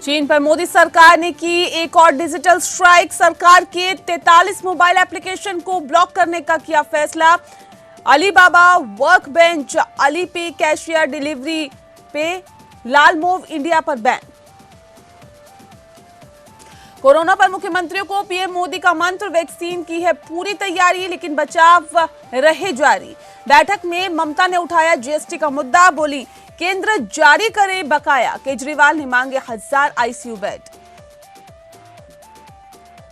चीन पर मोदी सरकार ने की एक और डिजिटल स्ट्राइक। सरकार के 43 मोबाइल एप्लीकेशन को ब्लॉक करने का किया फैसला। Alibaba, work bench, Alipay, cashier delivery पे, लालमोव इंडिया पर बैन। कोरोना पर मुख्यमंत्रियों को पीएम मोदी का मंत्र, वैक्सीन की है पूरी तैयारी लेकिन बचाव रहे जारी। बैठक में ममता ने उठाया जीएसटी का मुद्दा, बोली केंद्र जारी करे बकाया। केजरीवाल ने मांगे 1000 आईसीयू बेड।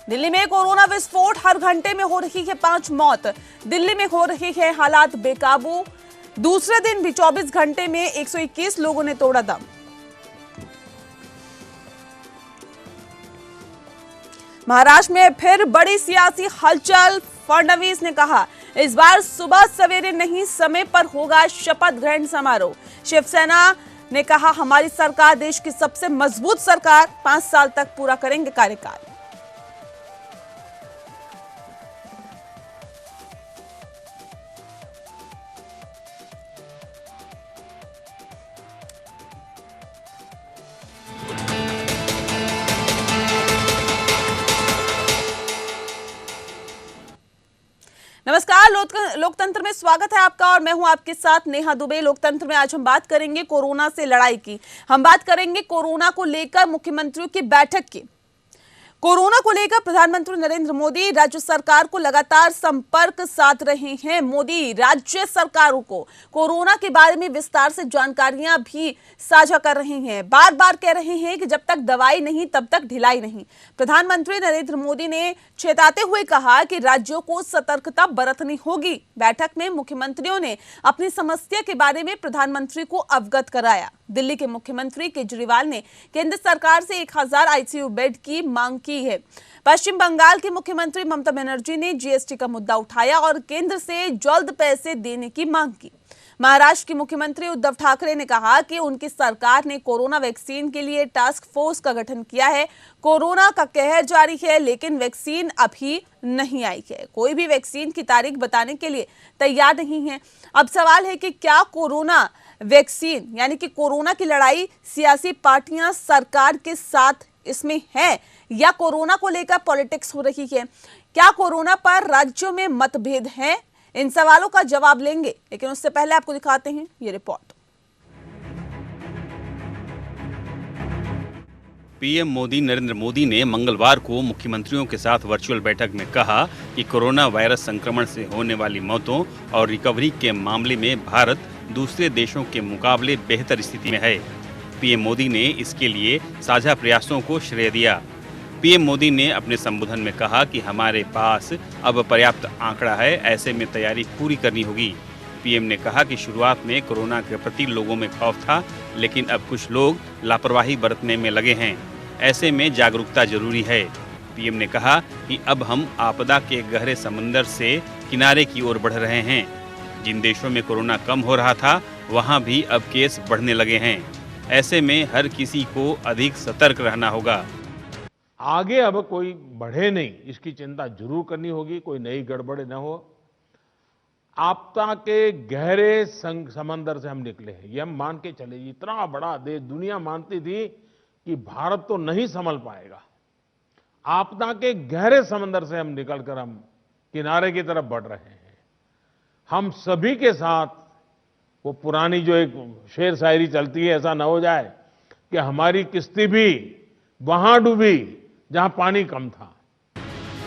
दिल्ली में कोरोना विस्फोट, हर घंटे में हो रही है 5 मौत। दिल्ली में हो रही है हालात बेकाबू। दूसरे दिन भी 24 घंटे में 121 लोगों ने तोड़ा दम। महाराष्ट्र में फिर बड़ी सियासी हलचल। फडणवीस ने कहा इस बार सुबह सवेरे नहीं, समय पर होगा शपथ ग्रहण समारोह। शिवसेना ने कहा हमारी सरकार देश की सबसे मजबूत सरकार, 5 साल तक पूरा करेंगे कार्यकाल। नमस्कार, लोकतंत्र में स्वागत है आपका और मैं हूं आपके साथ नेहा दुबे। लोकतंत्र में आज हम बात करेंगे कोरोना से लड़ाई की। हम बात करेंगे कोरोना को लेकर मुख्यमंत्रियों की बैठक की। कोरोना को लेकर प्रधानमंत्री नरेंद्र मोदी राज्य सरकार को लगातार संपर्क साध रहे हैं। मोदी राज्य सरकारों को कोरोना के बारे में विस्तार से जानकारियां भी साझा कर रहे हैं। बार बार कह रहे हैं कि जब तक दवाई नहीं तब तक ढिलाई नहीं। प्रधानमंत्री नरेंद्र मोदी ने चेताते हुए कहा कि राज्यों को सतर्कता बरतनी होगी। बैठक में मुख्यमंत्रियों ने अपनी समस्या के बारे में प्रधानमंत्री को अवगत कराया। दिल्ली के मुख्यमंत्री केजरीवाल ने केंद्र सरकार से 1000 आईसीयू बेड की मांग की है। पश्चिम बंगाल के मुख्यमंत्री ममता बनर्जी ने जीएसटी का मुद्दा उठाया और केंद्र से जल्द पैसे देने की मांग की। महाराष्ट्र के मुख्यमंत्री उद्धव ठाकरे ने कहा कि उनकी सरकार ने कोरोना वैक्सीन के लिए टास्क फोर्स का गठन किया है। कोरोना का कहर जारी है लेकिन वैक्सीन अभी नहीं आई है। कोई भी वैक्सीन की तारीख बताने के लिए तैयार नहीं है। अब सवाल है कि क्या कोरोना वैक्सीन यानी कि कोरोना की लड़ाई सियासी पार्टियां सरकार के साथ इसमें है या कोरोना को लेकर पॉलिटिक्स हो रही है? क्या कोरोना पर राज्यों में मतभेद हैं? इन सवालों का जवाब लेंगे, लेकिन उससे पहले आपको दिखाते हैं ये रिपोर्ट। पीएम मोदी नरेंद्र मोदी ने मंगलवार को मुख्यमंत्रियों के साथ वर्चुअल बैठक में कहा कि कोरोना वायरस संक्रमण से होने वाली मौतों और रिकवरी के मामले में भारत दूसरे देशों के मुकाबले बेहतर स्थिति में है। पीएम मोदी ने इसके लिए साझा प्रयासों को श्रेय दिया। पीएम मोदी ने अपने संबोधन में कहा कि हमारे पास अब पर्याप्त आंकड़ा है, ऐसे में तैयारी पूरी करनी होगी। पीएम ने कहा कि शुरुआत में कोरोना के प्रति लोगों में खौफ था, लेकिन अब कुछ लोग लापरवाही बरतने में लगे हैं। ऐसे में जागरूकता जरूरी है। पीएम ने कहा कि अब हम आपदा के गहरे समंदर से किनारे की ओर बढ़ रहे हैं। जिन देशों में कोरोना कम हो रहा था, वहां भी अब केस बढ़ने लगे हैं। ऐसे में हर किसी को अधिक सतर्क रहना होगा। आगे अब कोई बढ़े नहीं, इसकी चिंता जरूर करनी होगी, कोई नई गड़बड़ न हो। आपदा के गहरे समंदर से हम निकले हैं, ये हम मान के चले। इतना बड़ा देश, दुनिया मानती थी कि भारत तो नहीं संभल पाएगा। आपदा के गहरे समंदर से हम निकलकर हम किनारे की तरफ बढ़ रहे हैं। हम सभी के साथ वो पुरानी जो एक शेर शायरी चलती है, ऐसा न हो जाए कि हमारी किश्ती भी वहां डूबी जहां पानी कम था।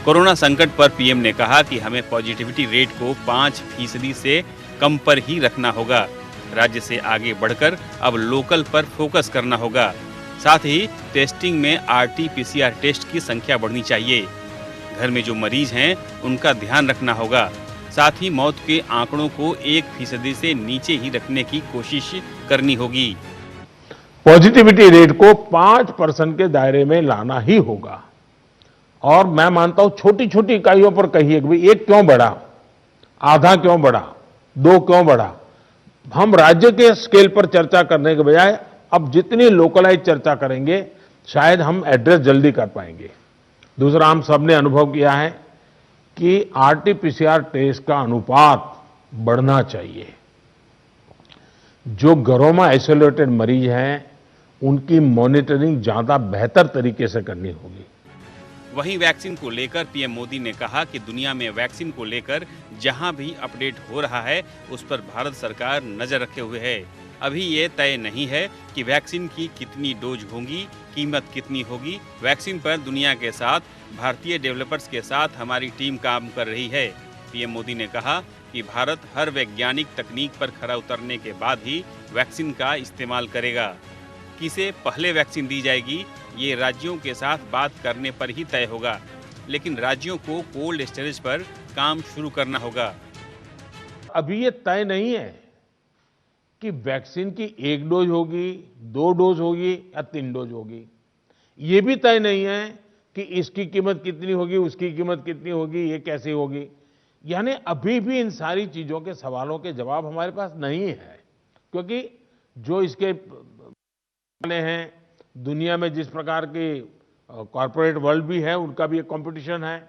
कोरोना संकट पर पीएम ने कहा कि हमें पॉजिटिविटी रेट को 5% से कम पर ही रखना होगा। राज्य से आगे बढ़कर अब लोकल पर फोकस करना होगा। साथ ही टेस्टिंग में RT-PCR टेस्ट की संख्या बढ़नी चाहिए। घर में जो मरीज हैं उनका ध्यान रखना होगा। साथ ही मौत के आंकड़ों को 1% से नीचे ही रखने की कोशिश करनी होगी। पॉजिटिविटी रेट को 5% के दायरे में लाना ही होगा। और मैं मानता हूं छोटी छोटी इकाइयों पर कहिए कि भाई 1 क्यों बढ़ा, आधा क्यों बढ़ा, 2 क्यों बढ़ा। हम राज्य के स्केल पर चर्चा करने के बजाय अब जितनी लोकलाइज चर्चा करेंगे शायद हम एड्रेस जल्दी कर पाएंगे। दूसरा, हम सबने अनुभव किया है कि RT-PCR टेस्ट का अनुपात बढ़ना चाहिए। जो घरों में आइसोलेटेड मरीज हैं उनकी मॉनिटरिंग ज्यादा बेहतर तरीके से करनी होगी। वहीं वैक्सीन को लेकर पीएम मोदी ने कहा कि दुनिया में वैक्सीन को लेकर जहां भी अपडेट हो रहा है उस पर भारत सरकार नजर रखे हुए है। अभी ये तय नहीं है कि वैक्सीन की कितनी डोज होंगी, कीमत कितनी होगी। वैक्सीन पर दुनिया के साथ भारतीय डेवलपर्स के साथ हमारी टीम काम कर रही है। पीएम मोदी ने कहा कि भारत हर वैज्ञानिक तकनीक पर खरा उतरने के बाद ही वैक्सीन का इस्तेमाल करेगा। किसे पहले वैक्सीन दी जाएगी ये राज्यों के साथ बात करने पर ही तय होगा, लेकिन राज्यों को कोल्ड स्टोरेज पर काम शुरू करना होगा। अभी ये तय नहीं है कि वैक्सीन की 1 डोज होगी, 2 डोज होगी या 3 डोज होगी। ये भी तय नहीं है कि इसकी कीमत कितनी होगी, उसकी कीमत कितनी होगी, ये कैसे होगी। यानी अभी भी इन सारी चीजों के सवालों के जवाब हमारे पास नहीं है, क्योंकि जो इसके वाले हैं, दुनिया में जिस प्रकार के कॉरपोरेट वर्ल्ड भी है, उनका भी एक कंपटीशन है।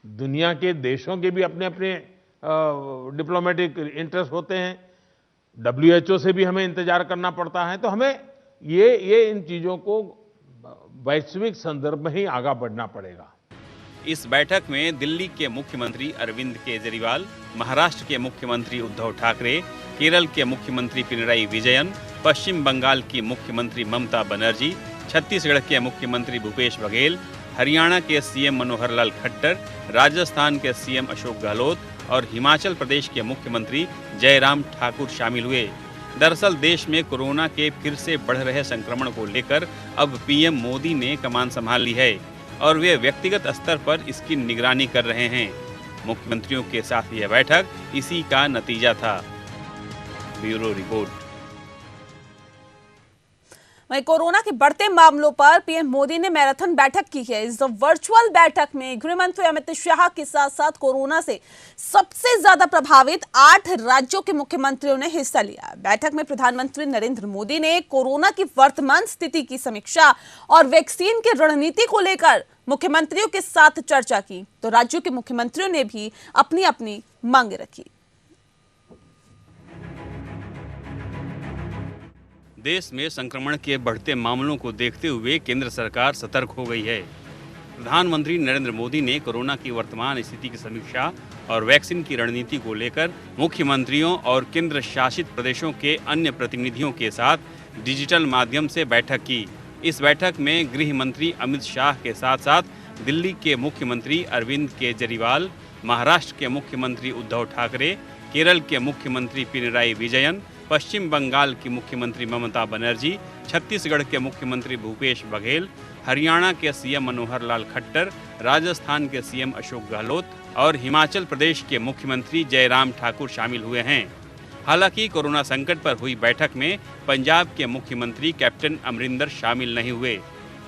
दुनिया के देशों के भी अपने अपने डिप्लोमेटिक इंटरेस्ट होते हैं। WHO से भी हमें इंतजार करना पड़ता है। तो हमें ये इन चीजों को वैश्विक संदर्भ में ही आगे बढ़ना पड़ेगा। इस बैठक में दिल्ली के मुख्यमंत्री अरविंद केजरीवाल, महाराष्ट्र के मुख्यमंत्री उद्धव ठाकरे, केरल के मुख्यमंत्री पिनराई विजयन, पश्चिम बंगाल की मुख्यमंत्री ममता बनर्जी, छत्तीसगढ़ के मुख्यमंत्री भूपेश बघेल, हरियाणा के सीएम मनोहर लाल खट्टर, राजस्थान के सीएम अशोक गहलोत और हिमाचल प्रदेश के मुख्यमंत्री जयराम ठाकुर शामिल हुए। दरअसल देश में कोरोना के फिर से बढ़ रहे संक्रमण को लेकर अब पीएम मोदी ने कमान संभाल ली है और वे व्यक्तिगत स्तर पर इसकी निगरानी कर रहे हैं। मुख्यमंत्रियों के साथ यह बैठक इसी का नतीजा था। Bureau report. वहीं कोरोना के बढ़ते मामलों पर पीएम मोदी ने मैराथन बैठक की है। इस वर्चुअल बैठक में गृह मंत्री अमित शाह के साथ साथ कोरोना से सबसे ज्यादा प्रभावित 8 राज्यों के मुख्यमंत्रियों ने हिस्सा लिया। बैठक में प्रधानमंत्री नरेंद्र मोदी ने कोरोना की वर्तमान स्थिति की समीक्षा और वैक्सीन की रणनीति को लेकर मुख्यमंत्रियों के साथ चर्चा की, तो राज्यों के मुख्यमंत्रियों ने भी अपनी अपनी मांगे रखी। देश में संक्रमण के बढ़ते मामलों को देखते हुए केंद्र सरकार सतर्क हो गई है। प्रधानमंत्री नरेंद्र मोदी ने कोरोना की वर्तमान स्थिति की समीक्षा और वैक्सीन की रणनीति को लेकर मुख्यमंत्रियों और केंद्र शासित प्रदेशों के अन्य प्रतिनिधियों के साथ डिजिटल माध्यम से बैठक की। इस बैठक में गृह मंत्री अमित शाह के साथ साथ दिल्ली के मुख्यमंत्री अरविंद केजरीवाल, महाराष्ट्र के मुख्यमंत्री उद्धव ठाकरे, केरल के मुख्यमंत्री पिनराई विजयन, पश्चिम बंगाल की मुख्यमंत्री ममता बनर्जी, छत्तीसगढ़ के मुख्यमंत्री भूपेश बघेल, हरियाणा के सीएम मनोहर लाल खट्टर, राजस्थान के सीएम अशोक गहलोत और हिमाचल प्रदेश के मुख्यमंत्री जयराम ठाकुर शामिल हुए हैं। हालांकि कोरोना संकट पर हुई बैठक में पंजाब के मुख्यमंत्री कैप्टन अमरिंदर शामिल नहीं हुए।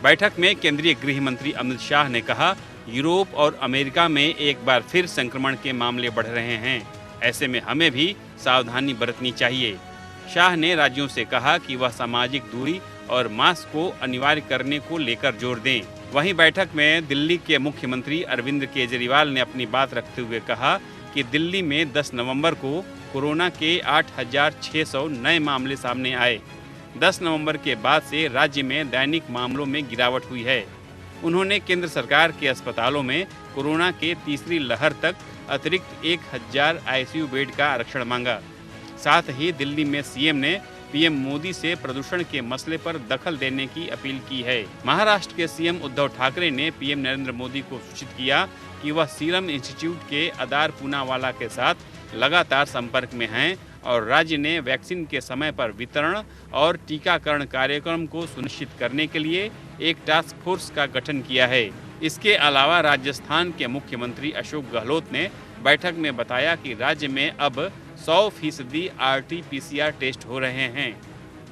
बैठक में केंद्रीय गृह मंत्री अमित शाह ने कहा, यूरोप और अमेरिका में एक बार फिर संक्रमण के मामले बढ़ रहे हैं, ऐसे में हमें भी सावधानी बरतनी चाहिए। शाह ने राज्यों से कहा कि वह सामाजिक दूरी और मास्क को अनिवार्य करने को लेकर जोर दें। वहीं बैठक में दिल्ली के मुख्यमंत्री अरविंद केजरीवाल ने अपनी बात रखते हुए कहा कि दिल्ली में 10 नवंबर को कोरोना के 8,600 नए मामले सामने आए। 10 नवंबर के बाद से राज्य में दैनिक मामलों में गिरावट हुई है। उन्होंने केंद्र सरकार के अस्पतालों में कोरोना के तीसरी लहर तक अतिरिक्त 1,000 आईसीयू बेड का आरक्षण मांगा। साथ ही दिल्ली में सीएम ने पीएम मोदी से प्रदूषण के मसले पर दखल देने की अपील की है। महाराष्ट्र के सीएम उद्धव ठाकरे ने पीएम नरेंद्र मोदी को सूचित किया कि वह सीरम इंस्टीट्यूट के अदार पूनावाला के साथ लगातार संपर्क में हैं और राज्य ने वैक्सीन के समय पर वितरण और टीकाकरण कार्यक्रम को सुनिश्चित करने के लिए एक टास्क फोर्स का गठन किया है। इसके अलावा राजस्थान के मुख्यमंत्री अशोक गहलोत ने बैठक में बताया कि राज्य में अब 100% RT-PCR टेस्ट हो रहे हैं।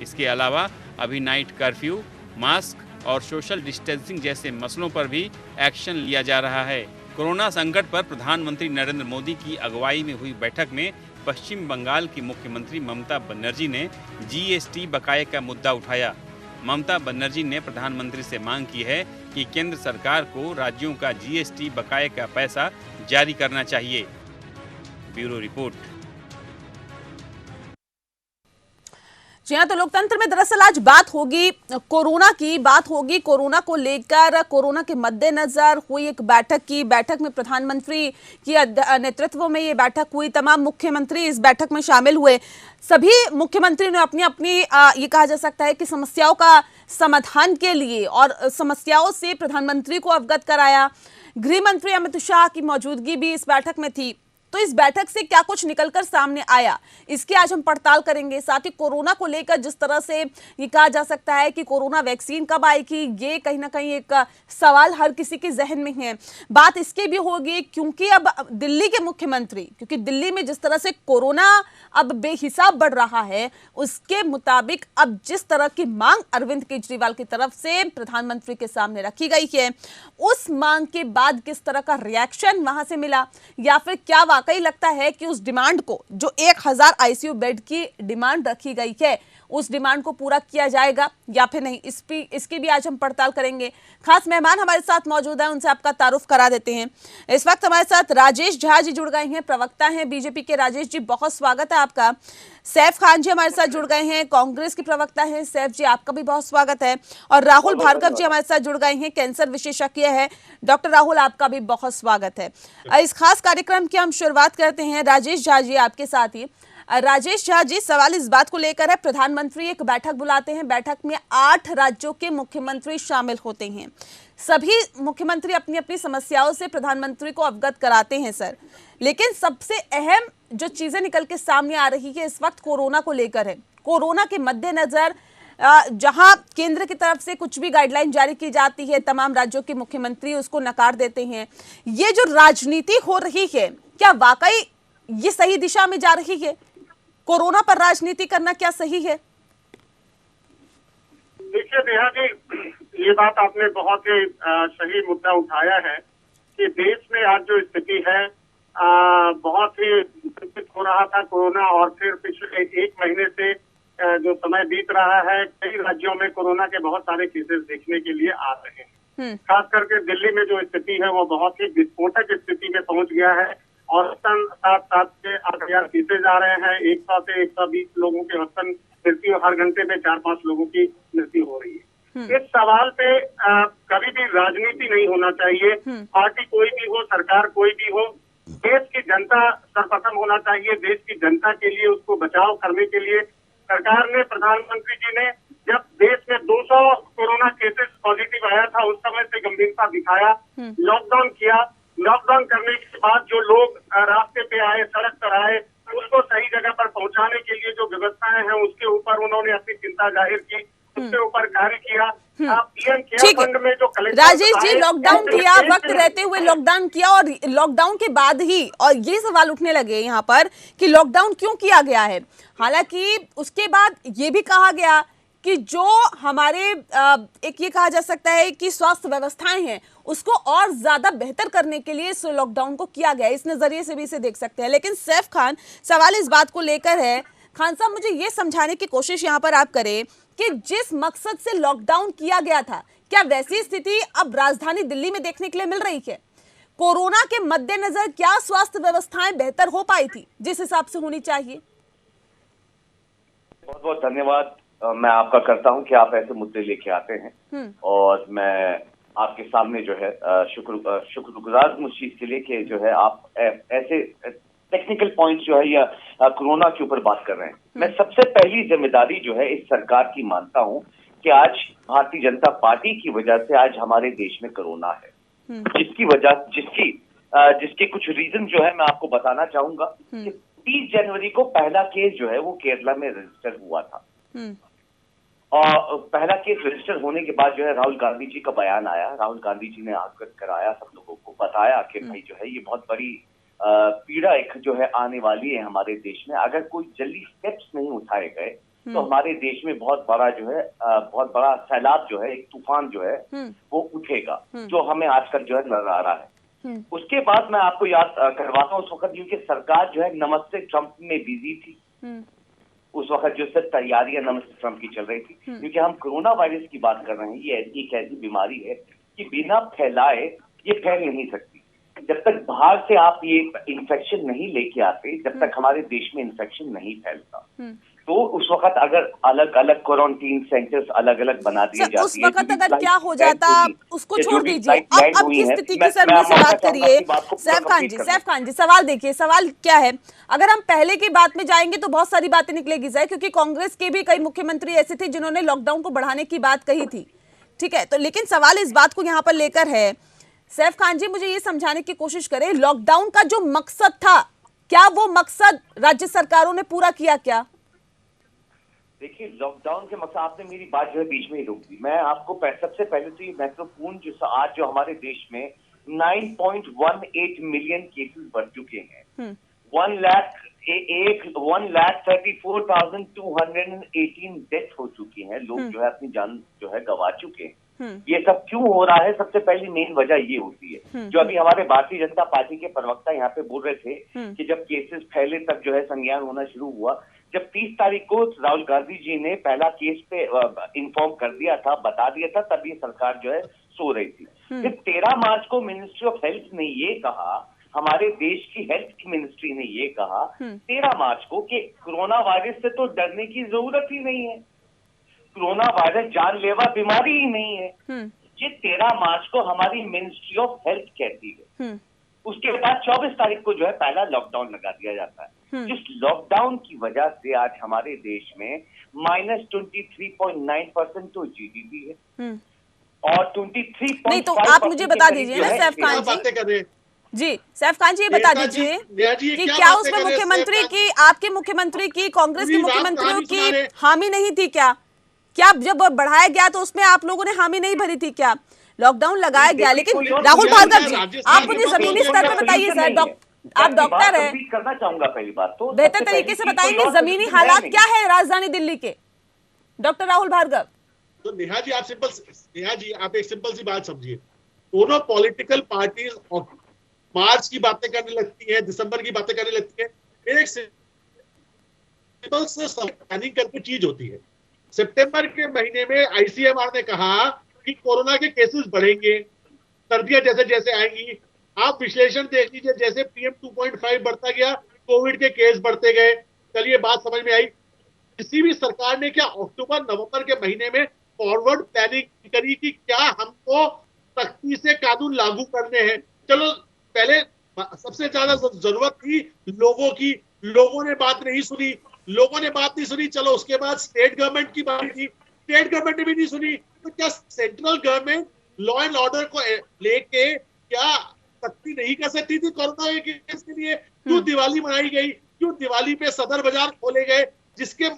इसके अलावा अभी नाइट कर्फ्यू, मास्क और सोशल डिस्टेंसिंग जैसे मसलों पर भी एक्शन लिया जा रहा है। कोरोना संकट पर प्रधानमंत्री नरेंद्र मोदी की अगुवाई में हुई बैठक में पश्चिम बंगाल की मुख्यमंत्री ममता बनर्जी ने GST बकाये का मुद्दा उठाया। ममता बनर्जी ने प्रधानमंत्री से मांग की है कि केंद्र सरकार को राज्यों का GST बकाये का पैसा जारी करना चाहिए। Bureau report. जी हाँ, तो लोकतंत्र में दरअसल आज बात होगी कोरोना की, बात होगी कोरोना को लेकर। कोरोना के मद्देनजर हुई एक बैठक में प्रधानमंत्री की नेतृत्व में ये बैठक हुई। तमाम मुख्यमंत्री इस बैठक में शामिल हुए। सभी मुख्यमंत्री ने अपनी अपनी ये कहा जा सकता है कि समस्याओं का समाधान के लिए और समस्याओं से प्रधानमंत्री को अवगत कराया। गृह मंत्री अमित शाह की मौजूदगी भी इस बैठक में थी। तो इस बैठक से क्या कुछ निकलकर सामने आया, इसकी आज हम पड़ताल करेंगे। साथ ही कोरोना को लेकर जिस तरह से ये कहा जा सकता है कि कोरोना वैक्सीन कब आएगी, ये कहीं ना कहीं एक सवाल हर किसी के जहन में है। बात इसकी भी होगी क्योंकि अब दिल्ली के मुख्यमंत्री, क्योंकि दिल्ली में जिस तरह से कोरोना अब बेहिसाब बढ़ रहा है, उसके मुताबिक अब जिस तरह की मांग अरविंद केजरीवाल की तरफ से प्रधानमंत्री के सामने रखी गई है, उस मांग के बाद किस तरह का रिएक्शन वहां से मिला, या फिर क्या वाकई लगता है कि उस डिमांड को, जो 1000 आईसीयू बेड की डिमांड रखी गई है, उस डिमांड को पूरा किया जाएगा या फिर नहीं, इसकी भी आज हम पड़ताल करेंगे। खास मेहमान हमारे साथ मौजूद है, उनसे आपका तारुफ करा देते हैं। इस वक्त हमारे साथ राजेश झा जी जुड़ गए हैं, प्रवक्ता हैं बीजेपी के। राजेश जी, बहुत स्वागत है आपका। सैफ खान जी हमारे साथ जुड़ गए हैं, कांग्रेस के प्रवक्ता हैं। सैफ जी, आपका भी बहुत स्वागत है। और राहुल भार्गव जी हमारे साथ जुड़ गए हैं, कैंसर विशेषज्ञ है। डॉक्टर राहुल, आपका भी बहुत स्वागत है। इस खास कार्यक्रम की हम शुरुआत करते हैं राजेश झा जी आपके साथ ही। राजेश झा जी, सवाल इस बात को लेकर है, प्रधानमंत्री एक बैठक बुलाते हैं, बैठक में 8 राज्यों के मुख्यमंत्री शामिल होते हैं। सभी मुख्यमंत्री अपनी अपनी समस्याओं से प्रधानमंत्री को अवगत कराते हैं सर, लेकिन सबसे अहम जो चीजें निकल के सामने आ रही है इस वक्त कोरोना को लेकर है। कोरोना के मद्देनजर जहां केंद्र की तरफ से कुछ भी गाइडलाइन जारी की जाती है, तमाम राज्यों के मुख्यमंत्री उसको नकार देते हैं। ये जो राजनीति हो रही है, क्या वाकई ये सही दिशा में जा रही है? कोरोना पर राजनीति करना क्या सही है? देखिए नेहा जी, ये बात आपने बहुत ही सही मुद्दा उठाया है कि देश में आज जो स्थिति है बहुत ही चिंतित हो रहा था कोरोना, और फिर पिछले 1 महीने से जो समय बीत रहा है, कई राज्यों में कोरोना के बहुत सारे केसेस देखने के लिए आ रहे हैं। खास करके दिल्ली में जो स्थिति है वो बहुत ही विस्फोटक स्थिति में पहुंच गया है और 7 से 8,000 केसेज आ रहे हैं। 100 से 120 लोगों के औसतन मृत्यु, हर घंटे में 4-5 लोगों की मृत्यु हो रही है। इस सवाल पे कभी भी राजनीति नहीं होना चाहिए। पार्टी कोई भी हो, सरकार कोई भी हो, देश की जनता सर्वप्रथम होना चाहिए। देश की जनता के लिए, उसको बचाव करने के लिए सरकार ने, प्रधानमंत्री जी ने, जब देश में 200 कोरोना केसेस पॉजिटिव आया था, उस समय से गंभीरता दिखाया, लॉकडाउन किया। लॉकडाउन करने के बाद जो लोग रास्ते पे आए, सड़क पर आए, उसको सही जगह पर पहुंचाने के लिए जो व्यवस्थाएं हैं उसके ऊपर उन्होंने अपनी चिंता जाहिर की, उसके ऊपर कार्य किया। पीएम केयर फंड में जो कलेक्टर राजेश जी, लॉकडाउन किया, वक्त रहते हुए लॉकडाउन किया, और लॉकडाउन के बाद ही और ये सवाल उठने लगे यहाँ पर कि लॉकडाउन क्यों किया गया है। हालांकि उसके बाद ये भी कहा गया कि जो हमारे एक ये कहा जा सकता है कि स्वास्थ्य व्यवस्थाएं हैं उसको और ज्यादा बेहतर करने के लिए इस लॉकडाउन को किया गया, इस नजरिए से भी इसे देख सकते हैं। लेकिन सैफ खान, सवाल इस बात को लेकर है, खान साहब मुझे ये समझाने की कोशिश यहाँ पर आप करें कि जिस मकसद से लॉकडाउन किया गया था, क्या वैसी स्थिति अब राजधानी दिल्ली में देखने के लिए मिल रही है? कोरोना के मद्देनजर क्या स्वास्थ्य व्यवस्थाएं बेहतर हो पाई थी जिस हिसाब से होनी चाहिए? बहुत बहुत धन्यवाद मैं आपका करता हूं कि आप ऐसे मुद्दे लेके आते हैं, और मैं आपके सामने जो है शुक्रगुजार हूं उस चीज के लिए कि जो है आप ऐसे टेक्निकल पॉइंट्स जो है या कोरोना के ऊपर बात कर रहे हैं। मैं सबसे पहली जिम्मेदारी जो है इस सरकार की मानता हूं कि आज भारतीय जनता पार्टी की वजह से आज हमारे देश में कोरोना है, जिसकी कुछ रीजन जो है मैं आपको बताना चाहूंगा कि 30 जनवरी को पहला केस जो है वो केरला में रजिस्टर हुआ था, और पहला केस रजिस्टर होने के बाद जो है राहुल गांधी जी का बयान आया। राहुल गांधी जी ने अवगत कराया, सब लोगों को बताया कि भाई जो है ये बहुत बड़ी पीड़ा एक जो है आने वाली है हमारे देश में। अगर कोई जल्दी स्टेप्स नहीं उठाए गए तो हमारे देश में बहुत बड़ा जो है बहुत बड़ा सैलाब जो है, एक तूफान जो है वो उठेगा, जो हमें आजकल जो है नजर आ रहा है। उसके बाद मैं आपको याद करवाता हूँ, उस वक्त क्योंकि सरकार जो है नमस्ते ट्रंप में बिजी थी, उस वक्त जो सब तैयारियां नमस्ते ट्रंप की चल रही थी, क्योंकि हम कोरोना वायरस की बात कर रहे हैं। ये एक ऐसी बीमारी है कि बिना फैलाए ये फैल नहीं सकती। जब तक बाहर से आप ये इंफेक्शन नहीं लेके आते, जब तक हमारे देश में इंफेक्शन नहीं फैलता। तो उस वक्त अगर अलग अलग क्वारंटीन सेंटर्स अलग अलग बना दिए सर, जाते उस वक्त अगर क्या हो जाता, उसको छोड़ दीजिए। अब की स्थिति की सर मैं मुझसे बात आपको करिए। बात सैफ खान जी सवाल देखिए, सवाल क्या है, अगर हम पहले की बात में जाएंगे तो बहुत सारी बातें निकलेगी सर, क्योंकि कांग्रेस के भी कई मुख्यमंत्री ऐसे थे जिन्होंने लॉकडाउन को बढ़ाने की बात कही थी, ठीक है। तो लेकिन सवाल इस बात को यहाँ पर लेकर है, सैफ खान जी मुझे ये समझाने की कोशिश करें, लॉकडाउन का जो मकसद था, क्या वो मकसद राज्य सरकारों ने पूरा किया क्या? देखिए, लॉकडाउन के मकसद, आपने मेरी बात जो है बीच में ही रोक दी। मैं आपको सबसे पहले तो ये महत्वपूर्ण, जो आज जो हमारे देश में 9.18 मिलियन केसेस बढ़ चुके हैं, 1,34,218 डेथ हो चुकी हैं, लोग जो है अपनी जान जो है गंवा चुके हैं। ये सब क्यों हो रहा है? सबसे पहली मेन वजह ये होती है, जो अभी हमारे भारतीय जनता पार्टी के प्रवक्ता यहाँ पे बोल रहे थे कि जब केसेस फैले तब जो है संज्ञान होना शुरू हुआ। जब 30 तारीख को राहुल गांधी जी ने पहला केस पे इन्फॉर्म कर दिया था, बता दिया था, तब ये सरकार जो है सो रही थी। फिर 13 मार्च को मिनिस्ट्री ऑफ हेल्थ ने ये कहा, हमारे देश की हेल्थ की मिनिस्ट्री ने ये कहा 13 मार्च को कि कोरोना वायरस से तो डरने की जरूरत ही नहीं है, कोरोना वायरस जानलेवा बीमारी ही नहीं है। ये 13 मार्च को हमारी मिनिस्ट्री ऑफ हेल्थ कहती है। उसके बाद 24 तारीख को जो है पहला लॉकडाउन लगा दिया जाता है। जिस लॉकडाउन की वजह से आज हमारे देश में -23.9% तो जीडीपी है और 23.5%। नहीं तो आप मुझे बता दीजिए ना सैफ खान जी, सैफ खान जी ये बता दीजिए कि क्या उसमें मुख्यमंत्री की, आपके मुख्यमंत्री की, कांग्रेस के मुख्यमंत्रियों की हामी नहीं थी क्या? क्या जब बढ़ाया गया तो उसमें आप लोगों ने हामी नहीं भरी थी क्या? लॉकडाउन लगाया गया, लेकिन राहुल भार्गव जी आप मुझे जमीनी स्तर पर बताइए सर, आप डॉक्टर हैं, करना चाहूंगा पहली बात तो बेहतर तरीके से बताएंगे जमीनी हालात क्या है राजधानी दिल्ली के, डॉक्टर राहुल भार्गव। तो नेहा जी आप एक सिंपल सी बात समझिए, दोनों पॉलिटिकल पार्टीज मार्च की बातें करने लगती है, दिसंबर की बातें करने लगती है। एक सिंपल से प्लानिंग करके चीज होती है। सितंबर के महीने में आईसीएमआर ने कहा कि कोरोना के केसेस बढ़ेंगे, सर्दियां जैसे जैसे आएंगी, आप विश्लेषण देख लीजिए, जैसे PM 2.5 बढ़ता गया, कोविड के केस बढ़ते गए। चलिए बात समझ में आई। किसी भी सरकार ने क्या अक्टूबर नवंबर के महीने में फॉरवर्ड प्लानिंग करी कि क्या हमको सख्ती से कानून लागू करने हैं? चलो पहले सबसे ज्यादा जरूरत थी लोगों की, लोगों ने बात नहीं सुनी, चलो उसके बाद स्टेट गवर्नमेंट की बात थी, स्टेट गवर्नमेंट ने भी नहीं सुनी। तो क्या central government law and order को लेके क्या सख्ती नहीं कर सकती थी कोरोना केस के लिए? क्यों दिवाली मनाई गई? क्यों दिवाली पे सदर बाजार खोले गए, जिसके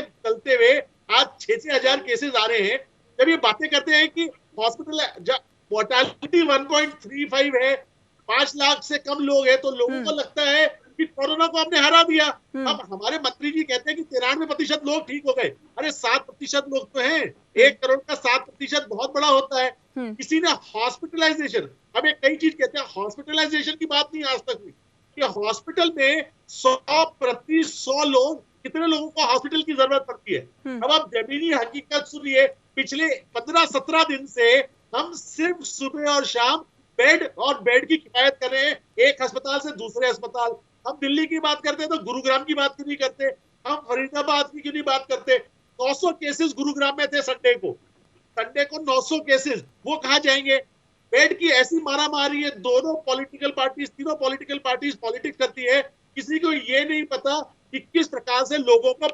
चलते हुए आज 6-6 हजार केसेस आ रहे हैं? जब ये बातें करते हैं कि हॉस्पिटल मोर्टालिटी 1.35 है, 5 लाख से कम लोग हैं, तो लोगों को लगता है कि कोरोना को हमने हरा दिया। अब हमारे मंत्री जी कहते हैं कि 93% लोग ठीक हो गए। अरे 7% लोग तो हैं, 1 करोड़ का 7% बहुत बड़ा होता है। किसी ने हॉस्पिटलाइजेशन, अब एक कई चीज कहते हैं, हॉस्पिटलाइजेशन की बात नहीं आज तक हुई कि हॉस्पिटल में 100% लोग, कितने लोगों को हॉस्पिटल की जरूरत पड़ती है। अब आप जमीनी हकीकत सुनिए, पिछले 15-17 दिन से हम सिर्फ सुबह और शाम बेड की किफायत कर रहे हैं, एक अस्पताल से दूसरे अस्पताल। हम दिल्ली की बात करते हैं तो गुरुग्राम की बात क्यों नहीं करते? हम फरीदाबाद की क्यों नहीं बात करते? 900 केसेस गुरुग्राम में थे संडे को 900 केसेस, वो कहाँ जाएंगे? बेड की ऐसी मारा मारी है, तीनों पॉलिटिकल पार्टीज पॉलिटिक्स करती है। किसी को ये नहीं पता कि किस प्रकार से लोगों को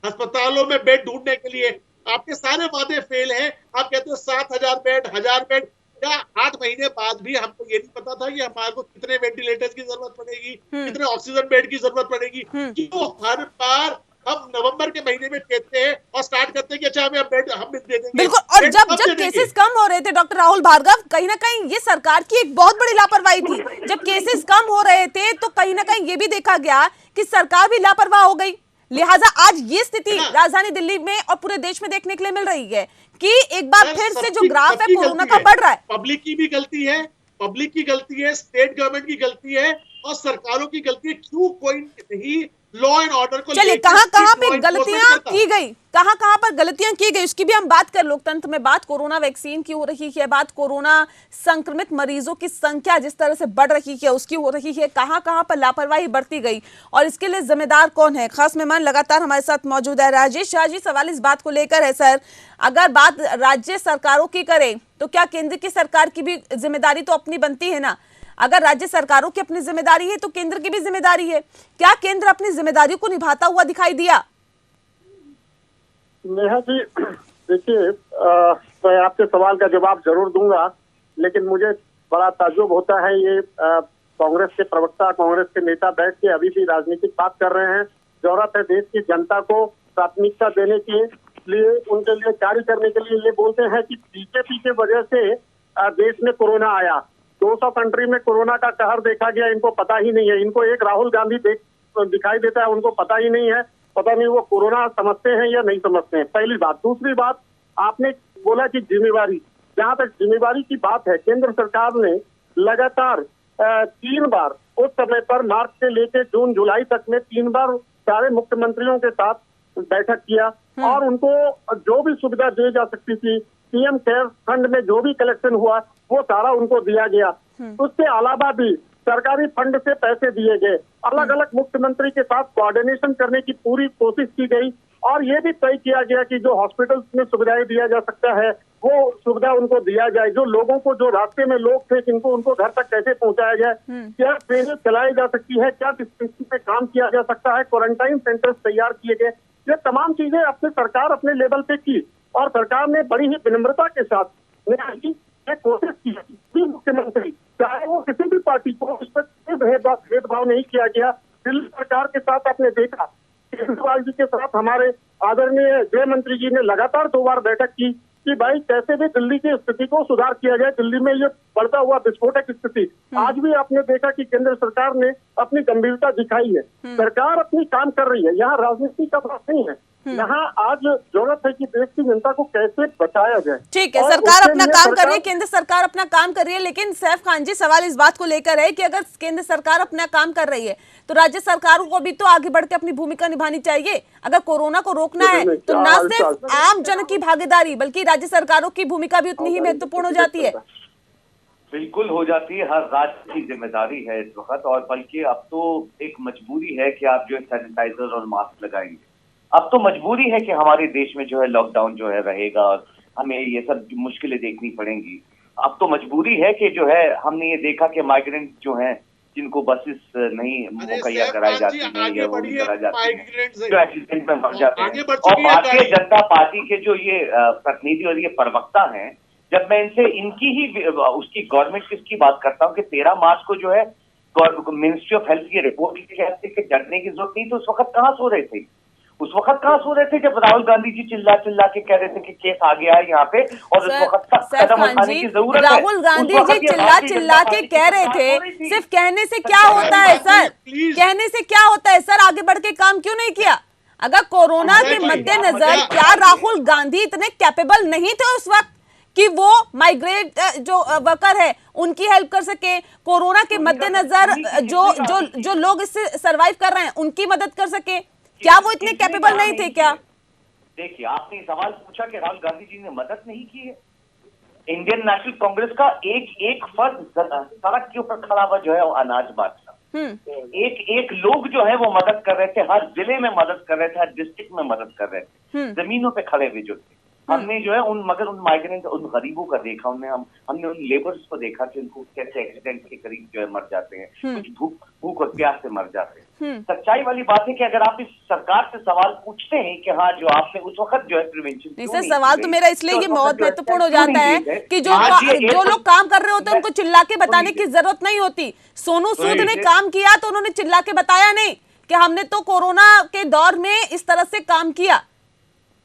अस्पतालों में बेड ढूंढने के लिए। आपके सारे वादे फेल हैं। आप कहते हो 7,000 बेड, 1,000 बेड, क्या 8 महीने बाद भी हमको ये नहीं पता था कि हमारे को कितने वेंटिलेटर्स की जरूरत पड़ेगी, कितने ऑक्सीजन बेड की जरूरत पड़ेगी? क्यों हर बार हम नवंबर के महीने में कहते हैं और स्टार्ट करते हैं कि अच्छा हमें बेड हम दे देंगे? बिल्कुल। और जब केसेस कम हो रहे थे डॉक्टर राहुल भार्गव, कहीं ना कहीं ये सरकार की एक बहुत बड़ी लापरवाही थी। जब केसेस कम हो रहे थे तो कहीं ना कहीं ये भी देखा गया कि सरकार भी लापरवाह हो गई, लिहाजा आज ये स्थिति राजधानी दिल्ली में और पूरे देश में देखने के लिए मिल रही है कि एक बार फिर से जो ग्राफ है कोरोना का बढ़ रहा है। पब्लिक की भी गलती है, स्टेट गवर्नमेंट की गलती है और सरकारों की गलती है। क्यों कोई नहीं लॉ एंड ऑर्डर को चलिए लेकर कहाँ कहाँ strict law पे enforcement गलतियां करता। की गई, कहाँ पर गलतियां की गई, उसकी भी हम बात कर लोकतंत्र में। बात कोरोना वैक्सीन की हो रही है, बात कोरोना संक्रमित मरीजों की संख्या जिस तरह से बढ़ रही है उसकी हो रही है, कहाँ पर लापरवाही बरती गई और इसके लिए जिम्मेदार कौन है। खास मेहमान लगातार हमारे साथ मौजूद है राजेश शाह जी। सवाल इस बात को लेकर है सर, अगर बात राज्य सरकारों की करें तो क्या केंद्र की सरकार की भी जिम्मेदारी तो अपनी बनती है ना। अगर राज्य सरकारों की अपनी जिम्मेदारी है तो केंद्र की भी जिम्मेदारी है। क्या केंद्र अपनी जिम्मेदारियों को निभाता हुआ दिखाई दिया? नेहा जी, देखिए, मैं आपके सवाल का जवाब जरूर दूंगा, लेकिन मुझे बड़ा ताज्जुब होता है ये कांग्रेस के प्रवक्ता, कांग्रेस के नेता बैठ के अभी भी राजनीतिक बात कर रहे हैं। जरूरत है देश की जनता को प्राथमिकता देने के लिए, उनके लिए कार्य करने के लिए। ये बोलते हैं कि बीजेपी के वजह से देश में कोरोना आया, 200 कंट्री में कोरोना का कहर देखा गया, इनको पता ही नहीं है। इनको एक राहुल गांधी दिखाई देता है, उनको पता ही नहीं है, पता नहीं वो कोरोना समझते हैं या नहीं समझते हैं। पहली बात। दूसरी बात, आपने बोला कि जिम्मेवारी, जहां तक जिम्मेवारी की बात है, केंद्र सरकार ने लगातार 3 बार उस समय पर मार्च से लेकर जून जुलाई तक में 3 बार सारे मुख्यमंत्रियों के साथ बैठक किया और उनको जो भी सुविधा दी जा सकती थी, पीएम केयर फंड में जो भी कलेक्शन हुआ वो सारा उनको दिया गया। उसके अलावा भी सरकारी फंड से पैसे दिए गए, अलग अलग मुख्यमंत्री के साथ कोऑर्डिनेशन करने की पूरी कोशिश की गई और ये भी तय किया गया कि जो हॉस्पिटल्स में सुविधाएं दिया जा सकता है वो सुविधा उनको दिया जाए। जो लोगों को, जो रास्ते में लोग थे जिनको, उनको घर तक कैसे पहुंचाया जाए, क्या ट्रेनें चलाई जा सकती है, क्या डिस्पेंसरी पे काम किया जा सकता है, क्वारंटाइन सेंटर्स तैयार किए गए। ये तमाम चीजें अपने सरकार अपने लेवल पे की और सरकार ने बड़ी ही विनम्रता के साथ कोशिश की। मुख्यमंत्री चाहे वो किसी भी पार्टी को, उस पर भेदभाव नहीं किया गया। दिल्ली सरकार के साथ आपने देखा, केजरीवाल जी के साथ हमारे आदरणीय गृह मंत्री जी ने लगातार 2 बार बैठक की कि भाई कैसे भी दिल्ली की स्थिति को सुधार किया जाए। दिल्ली में ये बढ़ता हुआ विस्फोटक स्थिति, आज भी आपने देखा कि केंद्र सरकार ने अपनी गंभीरता दिखाई है। सरकार अपनी काम कर रही है, यहाँ राजनीति का बात नहीं है। यहाँ आज जरूरत है कि देश की जनता को कैसे बचाया जाए। ठीक है, सरकार अपना काम कर रही है, केंद्र सरकार अपना काम कर रही है, लेकिन सैफ खान जी सवाल इस बात को लेकर है कि अगर केंद्र सरकार अपना काम कर रही है तो राज्य सरकारों को भी तो आगे बढ़ के अपनी भूमिका निभानी चाहिए। अगर कोरोना को रोकना है तो न सिर्फ आम जन की भागीदारी बल्कि राज्य सरकारों की भूमिका भी उतनी ही महत्वपूर्ण हो जाती है। बिल्कुल हो जाती है, हर राज्य की जिम्मेदारी है इस वक्त, और बल्कि अब तो एक मजबूरी है कि आप जो है सैनिटाइजर और मास्क लगाएंगे। अब तो मजबूरी है कि हमारे देश में जो है लॉकडाउन जो है रहेगा और हमें ये सब मुश्किलें देखनी पड़ेंगी। अब तो मजबूरी है कि जो है हमने ये देखा कि माइग्रेंट जो हैं जिनको बसेस नहीं मुहैया कराई जाती है या वो नहीं कराई जाती है, जो एक्सीडेंट में मर जाते हैं। और भारतीय जनता पार्टी के जो ये प्रतिनिधि और ये प्रवक्ता हैं, जब मैं इनसे इनकी ही उसकी गवर्नमेंट की बात करता हूँ कि 13 मार्च को जो है मिनिस्ट्री ऑफ हेल्थ की रिपोर्ट लिखी जाती है कि डरने की जरूरत नहीं, तो उस वक्त कहाँ सो रहे थे? उस वक्त कहाँ सो रहे थे जब राहुल गांधी जी चिल्ला के कह रहे थे कि केस आ गया है यहाँ पे और उस वक्त कदम उठाने की जरूरत है। राहुल गांधी जी चिल्ला के कह रहे थे, सिर्फ कहने से क्या होता है सर? कहने से क्या होता है सर? आगे बढ़ के काम क्यों नहीं किया? अगर कोरोना के मद्देनजर क्या राहुल गांधी इतने कैपेबल नहीं थे उस वक्त कि वो माइग्रेट जो वर्कर है उनकी हेल्प कर सके? कोरोना के मद्देनजर जो लोग इससे सरवाइव कर रहे हैं उनकी मदद कर सके? क्या वो इतने कैपेबल नहीं थे क्या? देखिए, आपने सवाल पूछा कि राहुल गांधी जी ने मदद नहीं की है। इंडियन नेशनल कांग्रेस का एक फर्द सड़क के ऊपर खड़ा हुआ जो है वो अनाज बांट रहा, एक लोग जो है वो मदद कर रहे थे, हर जिले में मदद कर रहे थे, हर डिस्ट्रिक्ट में मदद कर रहे थे, जमीनों पे खड़े हुए जो थे। हमने जो है उन माइग्रेंट, उन गरीबों का देखा, हमने उन लेबर्स को देखा कि उनको कैसे एक्सीडेंट के करीब जो है मर जाते हैं, कुछ भूख और प्यास से मर जाते हैं। सच्चाई वाली बात है कि अगर आप इस सरकार से सवाल पूछते हैं कि हाँ जो आपने उस वक्त जो है प्रिवेंशन, सर सवाल तो मेरा इसलिए ये बहुत महत्वपूर्ण हो जाता है कि जो लोग काम कर रहे होते हैं उनको चिल्ला के बताने की जरूरत नहीं होती। सोनू सूद ने काम किया तो उन्होंने चिल्ला के बताया नहीं कि हमने तो कोरोना के दौर में इस तरह से काम किया।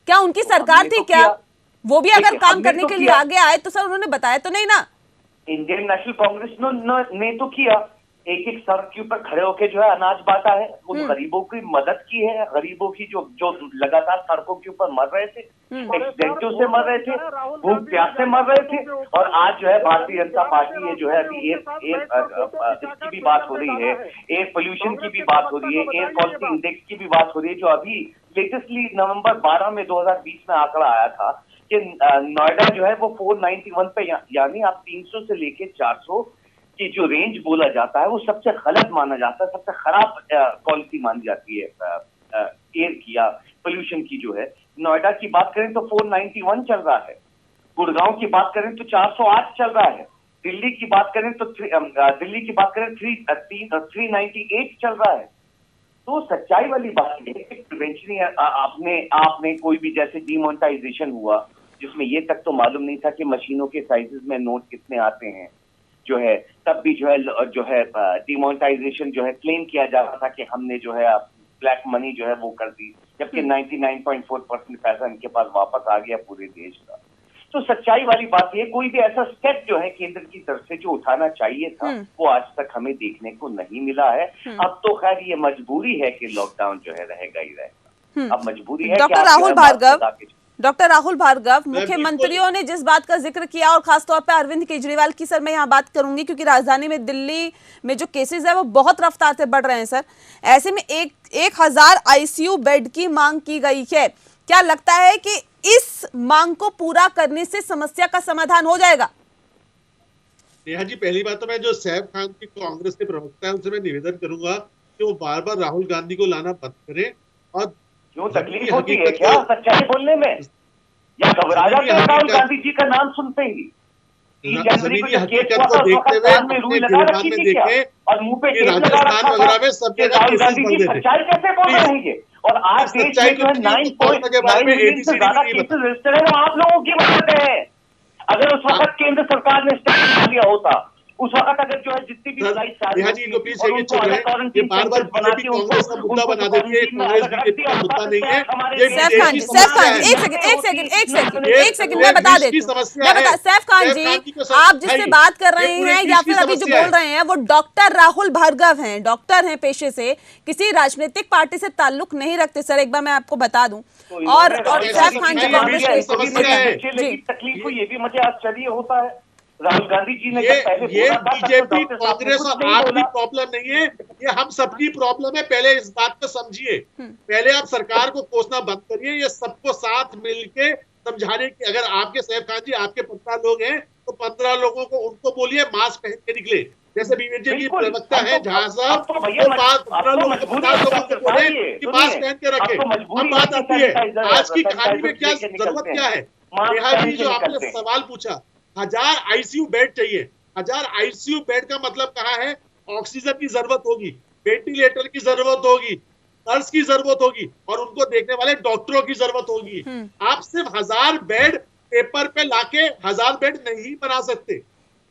क्या उनकी सरकार थी क्या? वो भी अगर काम करने के लिए आगे आए तो सर उन्होंने बताया तो नहीं ना। इंडियन नेशनल कांग्रेस ने तो किया, एक एक सड़क के ऊपर खड़े होकर जो है अनाज बांटा है, उन गरीबों की मदद की है, गरीबों की जो लगातार सड़कों के ऊपर मर रहे थे, एक्सीडेंटों से मर रहे थे, भूख प्यास से मर रहे थे। और आज जो है भारतीय जनता पार्टी है जो है अभी इसकी भी बात हो रही है, एयर पोल्यूशन की भी बात हो रही है, एयर क्वालिटी इंडेक्स की भी बात हो रही है, जो अभी लेटेस्टली नवंबर 12 में 2020 में आंकड़ा आया था कि नोएडा जो है वो 491 पे, यानी आप 300 से लेके 400 की जो रेंज बोला जाता है वो सबसे गलत माना जाता है, सबसे खराब क्वालिटी मानी जाती है एयर की या पोल्यूशन की जो है। नोएडा की बात करें तो 491 चल रहा है, गुड़गांव की बात करें तो 408 चल रहा है, दिल्ली की बात करें तो 398 चल रहा है। तो सच्चाई वाली बात है कि प्रिवेंशन आपने कोई भी जैसे डिमोनेटाइजेशन हुआ जिसमें ये तक तो मालूम नहीं था कि मशीनों के साइजेस में नोट कितने आते हैं जो है, तब भी जो है डिमोनेटाइजेशन जो है क्लेम किया जा रहा था कि हमने जो है ब्लैक मनी जो है वो कर दी, जबकि 99.4% पैसा इनके पास वापस आ गया पूरे देश का। तो सच्चाई वाली बात ये, कोई भी ऐसा स्टेप जो है केंद्र की तरफ से जो उठाना चाहिए था वो आज तक हमें देखने को नहीं मिला है। अब तो खैर ये मजबूरी है कि लॉकडाउन जो है रहेगा ही रहेगा, अब मजबूरी है। डॉक्टर राहुल भार्गव, मुख्यमंत्रियों ने जिस बात का जिक्र किया और खासतौर पर अरविंद केजरीवाल की सर मैं यहाँ बात करूंगी क्योंकि राजधानी में दिल्ली में जो केसेस है वो बहुत रफ्तार से बढ़ रहे हैं सर, ऐसे में 1000 आईसीयू बेड की मांग की गई है। क्या लगता है कि इस मांग को पूरा करने से समस्या का समाधान हो जाएगा? नेहा जी, पहली बात तो मैं जो सैफ खान की कांग्रेस के प्रवक्ता है उनसे मैं निवेदन करूंगा कि वो बार बार राहुल गांधी को लाना बंद करें। और क्यों तकलीफ होती है क्या सच्चाई बोलने में, या घबरा जाते हैं राहुल गांधी जी का नाम सुनते ही? जमीनी हकीकत को देखते हुए अपने गिरबान में देखें और मुंह पे राजस्थान वगैरह में सब जगह केसेस बढ़ रहे सच्चाई कैसे बोल रहे हैं ये? और आज देश में जो है 9.9 मिलियन से ज्यादा केसेस रजिस्टर है वो आप लोगों की वजह से है। अगर उस वक्त केंद्र सरकार ने स्टेप लिया होता, उस वक्त अगर जो है जितनी भी नेहा जी को प्लीज ये बार-बार बीजेपी कांग्रेस का मुद्दा बना देती है, कांग्रेस बीजेपी का मुद्दा नहीं है। सैफ खान जी, एक सेकंड मैं बता देती हूँ। सैफ खान जी, आप जिससे बात कर रहे हैं या फिर अभी जो बोल रहे हैं वो डॉक्टर राहुल भार्गव हैं, डॉक्टर हैं पेशे से, किसी राजनीतिक पार्टी से ताल्लुक नहीं रखते सर, एक बार मैं आपको बता दूं। और सैफ खान जी कांग्रेस के तकलीफ को ये भी मुझे आश्चर्य होता है, राहुल गांधी जी ने ये बीजेपी कांग्रेस और आपकी प्रॉब्लम नहीं है, ये हम सबकी प्रॉब्लम है। पहले इस बात को समझिए, पहले आप सरकार को कोसना बंद करिए, ये सबको साथ मिलके समझाने की। अगर आपके सैफ खान जी आपके 15 लोग हैं तो 15 लोगों को उनको बोलिए मास्क पहन के निकले, जैसे बीजेपी प्रवक्ता है जहां साहब तो 15 लोगों को बोले कि मास्क पहन के रखे। अब बात आती है आज की कहानी में क्या जरूरत क्या है। नेहा जी जो आपने सवाल पूछा, 1000 आईसीयू बेड चाहिए। 1000 आईसीयू बेड का मतलब कहाँ है? ऑक्सीजन की जरूरत होगी, वेंटिलेटर की जरूरत होगी, नर्स की जरूरत होगी और उनको देखने वाले डॉक्टरों की जरूरत होगी। आप सिर्फ 1000 बेड पेपर पे लाके 1000 बेड नहीं बना सकते।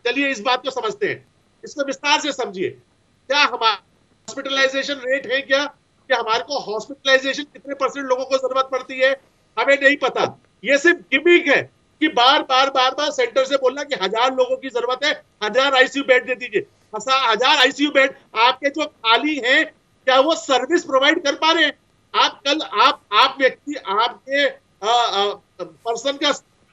चलिए इस बात को समझते हैं, इसको विस्तार से समझिए। क्या हमारा हॉस्पिटलाइजेशन रेट है क्या हमारे को हॉस्पिटलाइजेशन कितने % लोगों को जरूरत पड़ती है हमें नहीं पता। ये सिर्फ गिमिक है कि बार बार सेंटर से बोलना कि 1000 लोगों की जरूरत है, 1000 आईसीयू बेड दे दीजिए। 1000 आईसीयू बेड आपके जो खाली हैं क्या वो सर्विस प्रोवाइड कर पा रहे हैं? आप व्यक्ति आपके पर्सन का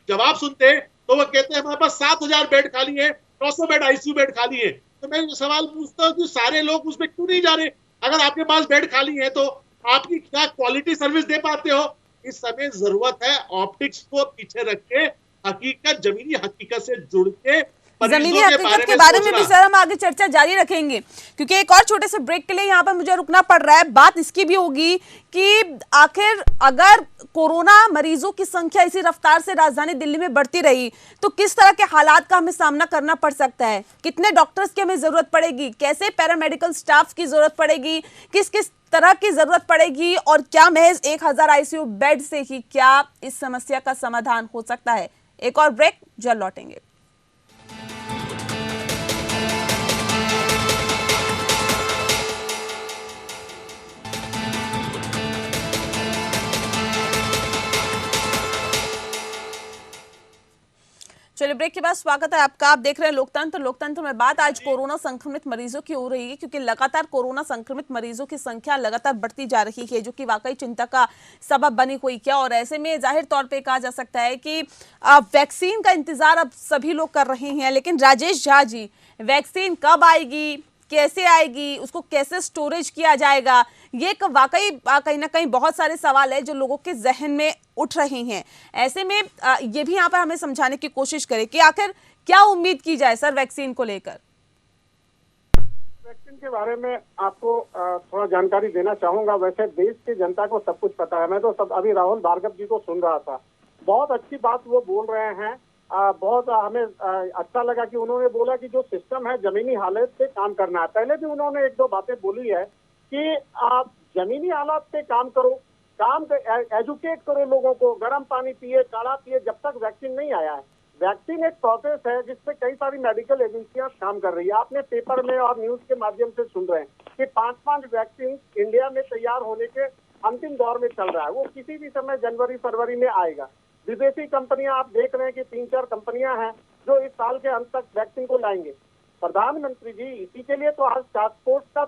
जवाब सुनते हैं तो वो कहते हैं हमारे पास 7000 बेड खाली है, 900 बेड आईसीयू बेड खाली है। तो मैं सवाल पूछता हूँ कि सारे लोग उसमें क्यों नहीं जा रहे? अगर आपके पास बेड खाली है तो आपकी क्या क्वालिटी सर्विस दे पाते हो? इस समय जरूरत है ऑप्टिक्स को पीछे रख के हकीकत, जमीनी हकीकत से जुड़ के जमीनी हकीकत के बारे में भी सर हम आगे चर्चा जारी रखेंगे क्योंकि एक और छोटे से ब्रेक के लिए यहाँ पर मुझे रुकना पड़ रहा है। बात इसकी भी होगी कि आखिर अगर कोरोना मरीजों की संख्या इसी रफ्तार से राजधानी दिल्ली में बढ़ती रही तो किस तरह के हालात का हमें सामना करना पड़ सकता है, कितने डॉक्टर्स की हमें जरूरत पड़ेगी, कैसे पैरामेडिकल स्टाफ की जरूरत पड़ेगी, किस किस तरह की जरूरत पड़ेगी और क्या महज 1000 आईसीयू बेड से ही क्या इस समस्या का समाधान हो सकता है। एक और ब्रेक, जल्द लौटेंगे। चलिए चलिए ब्रेक के बाद स्वागत है आपका। आप देख रहे हैं लोकतंत्र में बात आज कोरोना संक्रमित मरीजों की हो रही है, क्योंकि लगातार कोरोना संक्रमित मरीजों की संख्या लगातार बढ़ती जा रही है, जो कि वाकई चिंता का सबब बनी हुई क्या। और ऐसे में जाहिर तौर पे कहा जा सकता है कि वैक्सीन का इंतजार अब सभी लोग कर रहे हैं, लेकिन राजेश झा जी, वैक्सीन कब आएगी, कैसे आएगी, उसको कैसे स्टोरेज किया जाएगा, ये वाकई कहीं ना कहीं बहुत सारे सवाल है जो लोगों के जहन में उठ रहे हैं। ऐसे में ये भी यहाँ पर हमें समझाने की कोशिश करें कि आखिर क्या उम्मीद की जाए सर वैक्सीन को लेकर। वैक्सीन के बारे में आपको थोड़ा जानकारी देना चाहूंगा। वैसे देश की जनता को सब कुछ पता है। मैं तो अभी राहुल भार्गव जी को सुन रहा था, बहुत अच्छी बात वो बोल रहे हैं। बहुत हमें अच्छा लगा कि उन्होंने बोला कि जो सिस्टम है जमीनी हालत पे काम करना है। पहले भी उन्होंने एक दो बातें बोली है कि आप जमीनी हालात पे काम करो, एजुकेट करो लोगों को, गर्म पानी पिए, काढ़ा पिए, जब तक वैक्सीन नहीं आया है। वैक्सीन एक प्रोसेस है जिसपे कई सारी मेडिकल एजेंसियां काम कर रही है। आपने पेपर में और न्यूज के माध्यम से सुन रहे हैं कि 5 वैक्सीन इंडिया में तैयार होने के अंतिम दौर में चल रहा है। वो किसी भी समय जनवरी फरवरी में आएगा। विदेशी कंपनियां आप देख रहे हैं कि 3-4 कंपनियां हैं जो इस साल के अंत तक वैक्सीन को लाएंगे। प्रधानमंत्री जी इसी के लिए तो आज टास्क फोर्स का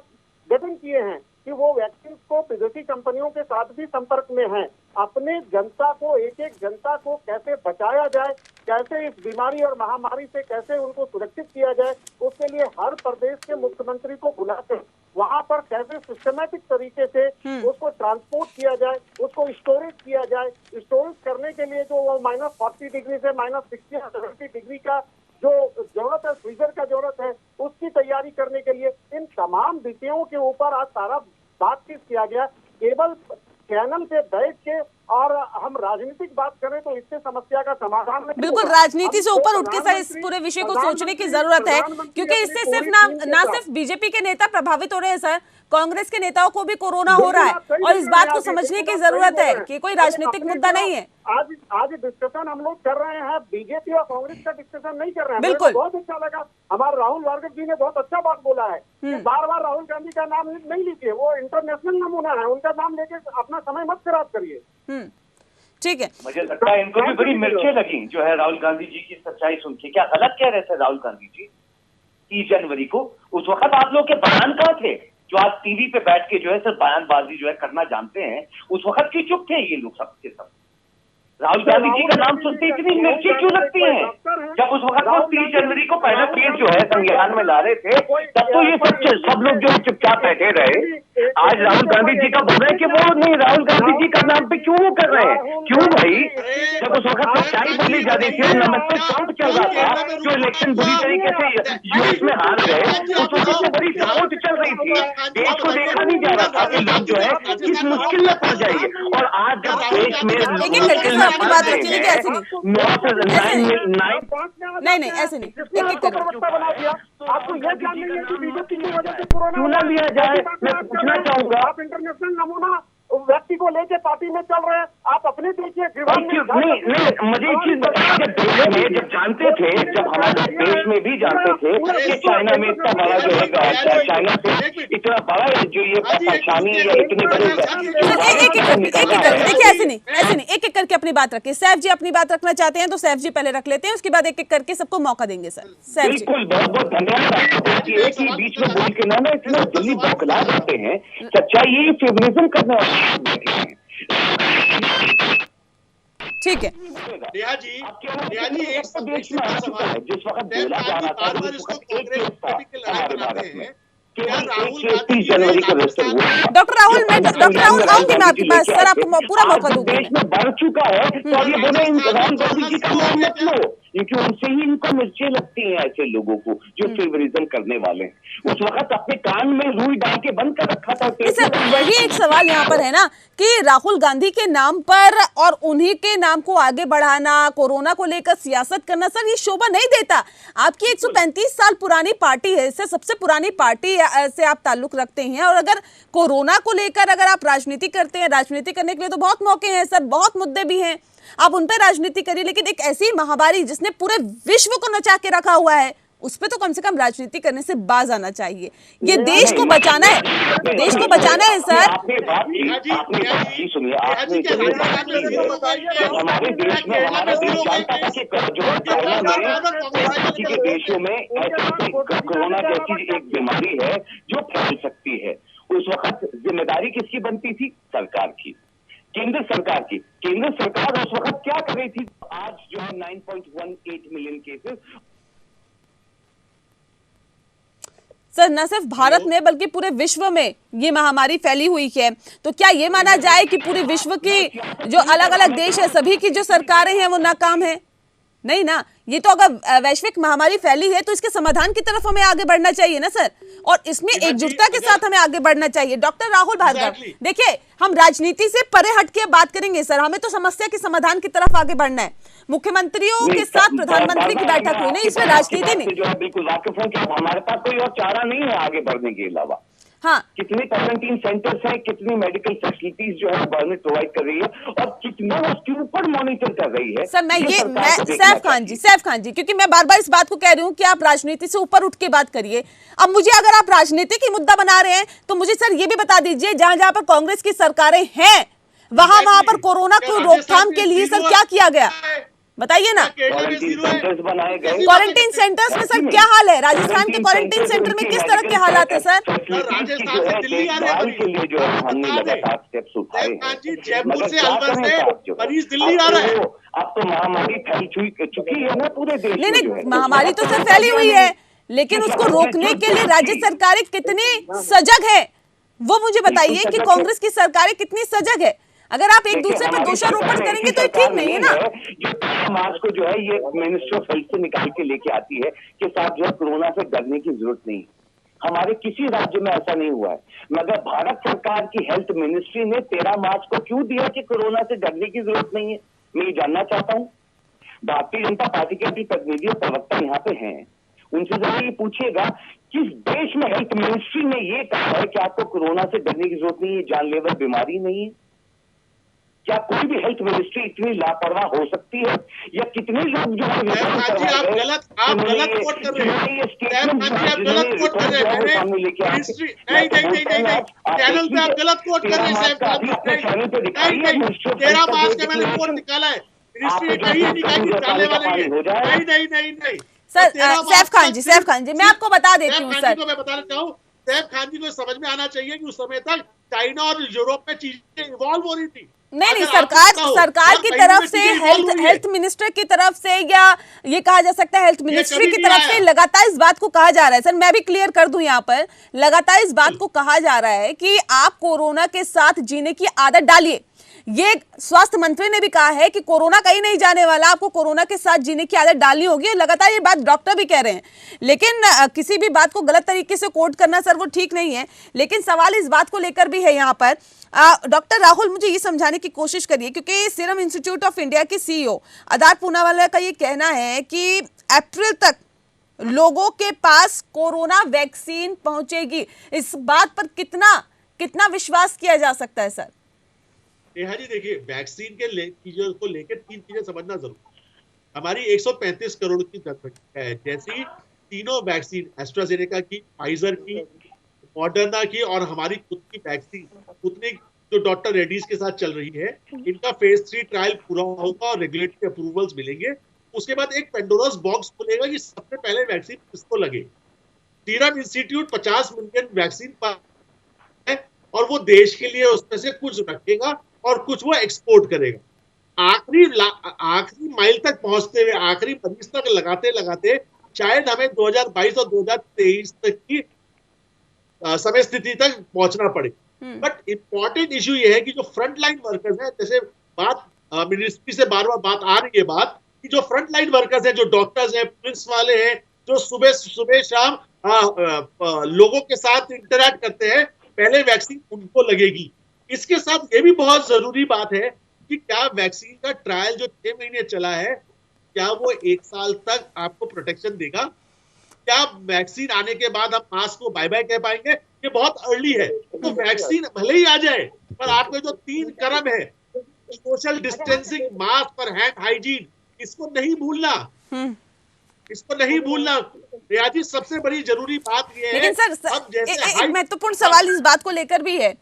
गठन किए हैं कि वो वैक्सीन को विदेशी कंपनियों के साथ भी संपर्क में हैं। अपने जनता को, एक जनता को कैसे बचाया जाए, कैसे इस बीमारी और महामारी से कैसे उनको सुरक्षित किया जाए, उसके लिए हर प्रदेश के मुख्यमंत्री को बुलाते वहां पर कैसे सिस्टमैटिक तरीके से उसको ट्रांसपोर्ट किया जाए, उसको स्टोरेज किया जाए। स्टोरेज करने के लिए जो वो -40 डिग्री से -60 या 70 डिग्री का जो जरूरत है, फ्रीजर का जरूरत है, उसकी तैयारी करने के लिए इन तमाम विषयों के ऊपर आज सारा बातचीत किया गया। केवल चैनल पे बैठ के और हम राजनीतिक बात करें तो इससे समस्या का समाधान नहीं। बिल्कुल, राजनीति से ऊपर उठ के सर इस पूरे विषय को सोचने की जरूरत है, क्योंकि इससे सिर्फ ना सिर्फ बीजेपी के नेता प्रभावित हो रहे हैं सर, कांग्रेस के नेताओं को भी कोरोना हो रहा है और इस बात को समझने की जरूरत है कि कोई राजनीतिक मुद्दा नहीं है। आज डिस्कशन हम लोग कर रहे हैं, बीजेपी और कांग्रेस का डिस्कशन नहीं कर रहे हैं। बिल्कुल, बहुत अच्छा लगा। हमारे राहुल भार्गव जी ने बहुत अच्छा बात बोला है कि बार बार राहुल गांधी का नाम नहीं लीजिए, वो इंटरनेशनल नमूना है, उनका नाम लेके अपना समय मत खराब करिए। ठीक है, मुझे लगता है इनको भी बड़ी मिर्चें लगी जो है राहुल गांधी जी की सच्चाई सुन के। क्या गलत कह रहे थे राहुल गांधी जी 30 जनवरी को? उस वक्त आप लोग के बयान कहाँ थे जो आज टीवी पे बैठ के जो है सिर्फ बयानबाजी जो है करना जानते हैं? उस वक्त की चुप थे ये लोग सब के सब। राहुल गांधी जी का नाम सुनते इतनी मिर्ची क्यों लगती हैं? जब उस वक्त वो 30 जनवरी को पहला केस जो है संज्ञान में ला रहे थे, तब तो ये सब लोग जो चुपचाप बैठे रहे। आज राहुल गांधी जी का बोल रहे हैं कि वो नहीं, राहुल गांधी जी का नाम पे क्यों वो कर रहे हैं? क्यों भाई? जब उस वक्त सच्चाई बोली जा रही थी, नमस्ते ट्रंप चल रहा था, जो इलेक्शन बुरी तरीके से यूएस में हार गए, उस वक्त से बड़ी सपोर्ट चल रही थी। देश को देखा नहीं जा रहा था कि लोग जो है किस मुश्किल में पड़ जाएंगे। और आज जब देश में आपकी बात रखिए, लेकिन ऐसे नहीं ऐसे नहीं, एक आपको यह जानने के लिए कि बीजेपी की वजह से क्यों ना लिया जाए, मैं पूछना चाहूंगा। आप इंटरनेशनल नमूना व्यक्ति को लेके पार्टी में चल रहे हैं, आप अपने देखिए। नहीं, मुझे एक चीज बताइए, देश में जब जानते थे, जब हमारे देश में भी जानते थे कि चाइना में इतना बड़ा जो है, चाइना से इतना बड़ा जो ये परेशानी या इतनी बड़ी देखिए ऐसे नहीं, एक एक करके अपनी बात रखिए। सैफ जी अपनी बात रखना चाहते हैं तो सैफ जी पहले रख लेते हैं, उसके बाद एक एक करके सबको मौका देंगे। सर सैफ जी, बिल्कुल, बहुत बहुत धन्यवाद। एक ही बीच में बोल के ना इतना जल्दी बौखला जाते हैं। सच्चाई ये फेवरिज्म करने वाले ठीक है। नेहा जी एक संदेश का सवाल है। जिस वक्त बोला जा रहा था इसको कांग्रेस पार्टी के लड़ाई बनाते हैं, क्या राहुल गांधी डॉक्टर राहुल आऊंगी मैं आपके पास सर, आपको पूरा मौका दूंगी। देश में बढ़ चुका है तो अब ये बोले राहुल गांधी जी का नाम मत लो, क्योंकि उनसे ही इनको मिर्चें लगती हैं ऐसे लोगों को जो फेवरिज्म करने वाले हैं। उस वक्त अपने कान में रुई डाल के बंद कर रखा था। वही एक सवाल यहाँ पर है ना कि राहुल गांधी के नाम पर और उन्हीं के नाम को आगे बढ़ाना, कोरोना को लेकर सियासत करना, सर ये शोभा नहीं देता। आपकी 135 साल पुरानी पार्टी है, इससे सबसे पुरानी पार्टी से आप ताल्लुक रखते हैं, और अगर कोरोना को लेकर अगर आप राजनीति करते हैं, राजनीति करने के लिए तो बहुत मौके हैं सर, बहुत मुद्दे भी हैं, आप उन पर राजनीति करिए। लेकिन एक ऐसी महामारी जिसने पूरे विश्व को नचा के रखा हुआ है, उस पे तो कम से कम राजनीति करने से बाज आना चाहिए। ये देश को बचाना है, देश को बचाना है सर। आपने बात की सुनिए, आपने हमारे देश में, हमारा देश जानता है कि जो बाकी के देशों में ऐसी कोरोना जैसी एक बीमारी है जो फैल सकती है। उस वक्त जिम्मेदारी किसकी बनती थी? सरकार की, केंद्र सरकार की। केंद्र सरकार उस वक्त क्या कर रही थी? आज जो है 9.18 मिलियन केसेस। सर न सिर्फ भारत में बल्कि पूरे विश्व में ये महामारी फैली हुई है, तो क्या ये माना जाए कि पूरे विश्व की जो अलग अलग देश है सभी की जो सरकारें हैं वो नाकाम है? नहीं ना। ये तो अगर वैश्विक महामारी फैली है तो इसके समाधान की तरफ हमें आगे बढ़ना चाहिए ना सर, और इसमें एकजुटता के साथ हमें आगे बढ़ना चाहिए। डॉक्टर राहुल भार्गव, देखिए हम राजनीति से परे हट के बात करेंगे सर, हमें तो समस्या के समाधान की तरफ आगे बढ़ना है। मुख्यमंत्रियों के साथ प्रधानमंत्री की बैठक हुई नहीं, इसमें राजनीति नहीं। जो है बिल्कुल वाकिफ हूं कि हमारे पास कोई और चारा नहीं है आगे बढ़ने के अलावा। हाँ, कितने क्वारंटीन सेंटर्स हैं, कितनी मेडिकल फैसिलिटीज जो है गवर्नमेंट प्रोवाइड कर रही है और कितना उसके ऊपर मॉनिटर कर रही है। सर मैं सैफ खान जी, क्योंकि मैं बार बार इस बात को कह रही हूँ कि आप राजनीति से ऊपर उठ के बात करिए। अब मुझे अगर आप राजनीति की मुद्दा बना रहे हैं तो मुझे सर ये भी बता दीजिए, जहां जहां पर कांग्रेस की सरकारें हैं वहां पर कोरोना को रोकथाम के लिए सर क्या किया गया, बताइए ना। क्वारंटीन सेंटर्स में सर क्या हाल है? राजस्थान के क्वारंटीन सेंटर में किस तरह के हालात है सर? राजस्थान से दिल्ली आ रहे हैं, जयपुर से अलवर से मरीज दिल्ली आ रहे हैं। अब तो महामारी फैल चुकी है ना पूरे देश में। नहीं, महामारी तो सर फैली हुई है, लेकिन उसको रोकने के लिए राज्य सरकारें कितनी सजग है वो मुझे बताइए कि कांग्रेस की सरकारें कितनी सजग है। अगर आप एक दूसरे पर दोषारोपण करेंगे तो ठीक नहीं है ना। मार्च को जो है ये मिनिस्ट्री ऑफ हेल्थ से निकाल के लेके आती है कि साहब जो है कोरोना से डरने की जरूरत नहीं। हमारे किसी राज्य में ऐसा नहीं हुआ है, मगर भारत सरकार की हेल्थ मिनिस्ट्री ने 13 मार्च को क्यों दिया कि कोरोना से डरने की जरूरत नहीं है? मैं ये जानना चाहता हूँ। भारतीय जनता पार्टी के प्रतिनिधि और प्रवक्ता यहाँ पे हैं, उनसे जरा ये पूछिएगा किस देश में हेल्थ मिनिस्ट्री ने ये कहा है कि आपको कोरोना से डरने की जरूरत नहीं है, जानलेवा बीमारी नहीं है? क्या कोई भी हेल्थ मिनिस्ट्री इतनी लापरवाह हो सकती है? या कितने लोग जो आप गलत कोट कर रहे हैं, आप गलत कोट कर रहे हैं। मिनिस्ट्री नहीं, चैनल पे आप गलत कोट कर रहे हैं। 13 मार्च का मैंने रिपोर्ट निकाला है, मिनिस्ट्री कहीं नहीं कहा कि जाने वाले नहीं। सर सैफ खान जी मैं आपको बता देती हूँ सर, मैं बताना चाहूँ सैफ खान जी को समझ में आना चाहिए कि उस समय तक चाइना और यूरोप में चीजें इवॉल्व हो रही थी। नहीं, सरकार की तरफ से हेल्थ मिनिस्टर की तरफ से या ये कहा जा सकता है हेल्थ मिनिस्ट्री की तरफ से लगातार इस बात को कहा जा रहा है। सर मैं भी क्लियर कर दूं, यहाँ पर लगातार इस बात को कहा जा रहा है कि आप कोरोना के साथ जीने की आदत डालिए। ये स्वास्थ्य मंत्री ने भी कहा है कि कोरोना कहीं नहीं जाने वाला, आपको कोरोना के साथ जीने की आदत डालनी होगी। लगातार ये बात डॉक्टर भी कह रहे हैं, लेकिन किसी भी बात को गलत तरीके से कोट करना सर वो ठीक नहीं है। लेकिन सवाल इस बात को लेकर भी है यहाँ पर। डॉक्टर राहुल मुझे ये समझाने की कोशिश करिए, क्योंकि सीरम इंस्टीट्यूट ऑफ इंडिया की CEO आधार पूनावाला का ये कहना है कि अप्रैल तक लोगों के पास कोरोना वैक्सीन पहुंचेगी। इस बात पर कितना विश्वास किया जा सकता है सर? नेहा जी देखिए, वैक्सीन के चीजों को लेकर 3 चीजें समझना जरूरी। हमारी 135 करोड़ की जनसंख्या है, जैसी तीनों वैक्सीन एस्ट्राजेनेका की, फाइजर की, मॉडर्ना की और हमारी खुद की वैक्सीन उतनी जो डॉक्टर रेड्डीज के साथ चल रही है, इनका फेज 3 ट्रायल पूरा होगा और रेगुलेटरी अप्रूवल्स मिलेंगे। उसके बाद एक पेंडोरास बॉक्स खुलेगा कि सबसे पहले वैक्सीन किसको लगे। सीरम इंस्टीट्यूट 50 मिलियन वैक्सीन है और वो देश के लिए उसमें से कुछ रखेगा और कुछ वो एक्सपोर्ट करेगा। आखिरी माइल तक पहुंचते हुए, आखिरी मरीज तक लगाते शायद हमें 2022 और 2023 तक की समय स्थिति तक पहुंचना पड़े। बट इंपॉर्टेंट इश्यू ये है कि जो फ्रंट लाइन वर्कर्स हैं, जैसे बात मिनिस्ट्री से बार बार बात आ रही है बात कि जो फ्रंट लाइन वर्कर्स हैं, जो डॉक्टर्स हैं, पुलिस वाले हैं, जो सुबह शाम लोगों के साथ इंटरैक्ट करते हैं, पहले वैक्सीन उनको लगेगी। इसके साथ ये भी बहुत जरूरी बात है कि क्या वैक्सीन का ट्रायल जो 6 महीने चला है, क्या वो 1 साल तक आपको प्रोटेक्शन देगा? क्या वैक्सीन आने के बाद हम मास्क को बाय बाय कह पाएंगे? ये बहुत अर्ली है। तो वैक्सीन भले ही आ जाए, पर आपके जो 3 कदम है, सोशल डिस्टेंसिंग, मास्क और हैंड हाइजीन, इसको नहीं भूलना। इसको नहीं भूलना। रिया जी, सबसे बड़ी जरूरी बात यह है, लेकिन सर अब जैसे एक महत्वपूर्ण सवाल इस बात को लेकर भी है,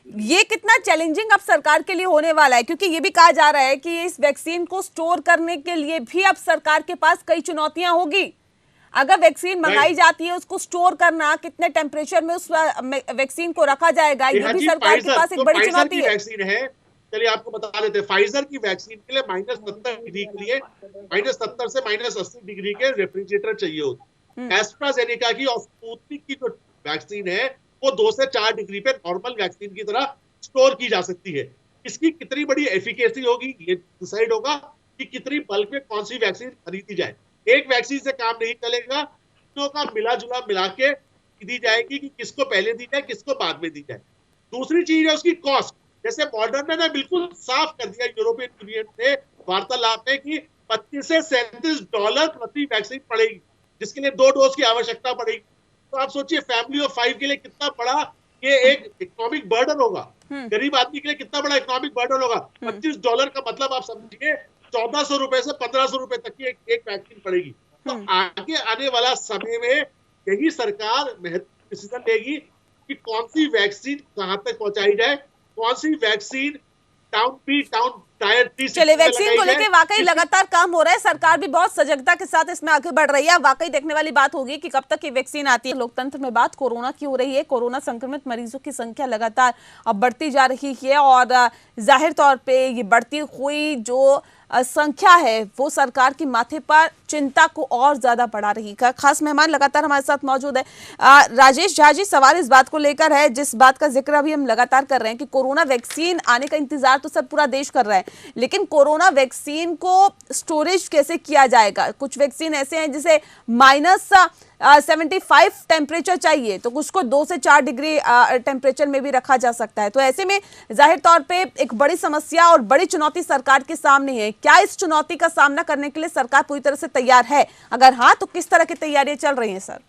ये कितना चैलेंजिंग अब सरकार के लिए होने वाला है, क्योंकि ये भी कहा जा रहा है कि इस वैक्सीन को स्टोर करने के लिए भी अब सरकार के पास कई चुनौतियां होगी। अगर वैक्सीन मंगाई जाती है, उसको स्टोर करना, कितने टेम्परेचर में उस वैक्सीन को रखा जाएगा, ये भी सरकार के पास एक बड़ी चुनौती है। वैक्सीन है, चलिए आपको बता देते हैं, फाइजर की वैक्सीन के लिए -70 डिग्री के लिए -70 से -80 डिग्री के रेफ्रिजरेटर चाहिए होते हैं। एस्ट्राजेनेका की और स्पुतनिक की जो वैक्सीन है वो 2 से 4 डिग्री पे नॉर्मल वैक्सीन की तरह स्टोर की जा सकती है। इसकी कितनी बड़ी एफिकेसी होगी ये डिसाइड होगा कि कितनी बल्क में कौन सी वैक्सीन खरीदी जाए। एक वैक्सीन से काम नहीं चलेगा, दोनों का मिला जुला मिला के दी जाएगी कि किसको पहले दी जाए, किसको बाद में दी जाए। दूसरी चीज है उसकी कॉस्ट। जैसे मॉडर्ना ने बिल्कुल साफ कर दिया यूरोपियन यूनियन से वार्तालाप में कि $25 से $37 प्रति वैक्सीन पड़ेगी, जिसके लिए 2 डोज की आवश्यकता पड़ेगी। तो आप सोचिए फैमिली ऑफ 5 के लिए कितना बड़ा ये एक इकोनॉमिक बर्डन होगा, गरीब आदमी के लिए कितना बड़ा इकोनॉमिक बर्डन होगा। $25 का मतलब आप समझिए 1400 रुपए से 1500 रुपए तक की एक वैक्सीन पड़ेगी। तो आगे आने वाला समय में यही सरकार डिसीजन लेगी कि कौन सी वैक्सीन कहां तक पहुंचाई जाए, कौन सी vaccine town B, town tier 3 चलिए, वैक्सीन को लेकर वाकई लगातार काम हो रहा है, सरकार भी बहुत सजगता के साथ इसमें आगे बढ़ रही है। वाकई देखने वाली बात होगी कि कब तक ये वैक्सीन आती है। लोकतंत्र में बात कोरोना की हो रही है। कोरोना संक्रमित मरीजों की संख्या लगातार अब बढ़ती जा रही है और जाहिर तौर पे ये बढ़ती हुई जो संख्या है वो सरकार की माथे पर चिंता को और ज्यादा बढ़ा रही है। खास मेहमान लगातार हमारे साथ मौजूद है। राजेश झा जी, सवाल इस बात को लेकर है, जिस बात का जिक्र अभी हम लगातार कर रहे हैं कि कोरोना वैक्सीन आने का इंतजार तो सब पूरा देश कर रहा है, लेकिन कोरोना वैक्सीन को स्टोरेज कैसे किया जाएगा? कुछ वैक्सीन ऐसे हैं जिसे -75 टेम्परेचर चाहिए, तो कुछ को 2 से 4 डिग्री टेम्परेचर में भी रखा जा सकता है। तो ऐसे में जाहिर तौर पे एक बड़ी समस्या और बड़ी चुनौती सरकार के सामने है। क्या इस चुनौती का सामना करने के लिए सरकार पूरी तरह से तैयार है? अगर हाँ, तो किस तरह की तैयारियां चल रही हैं सर?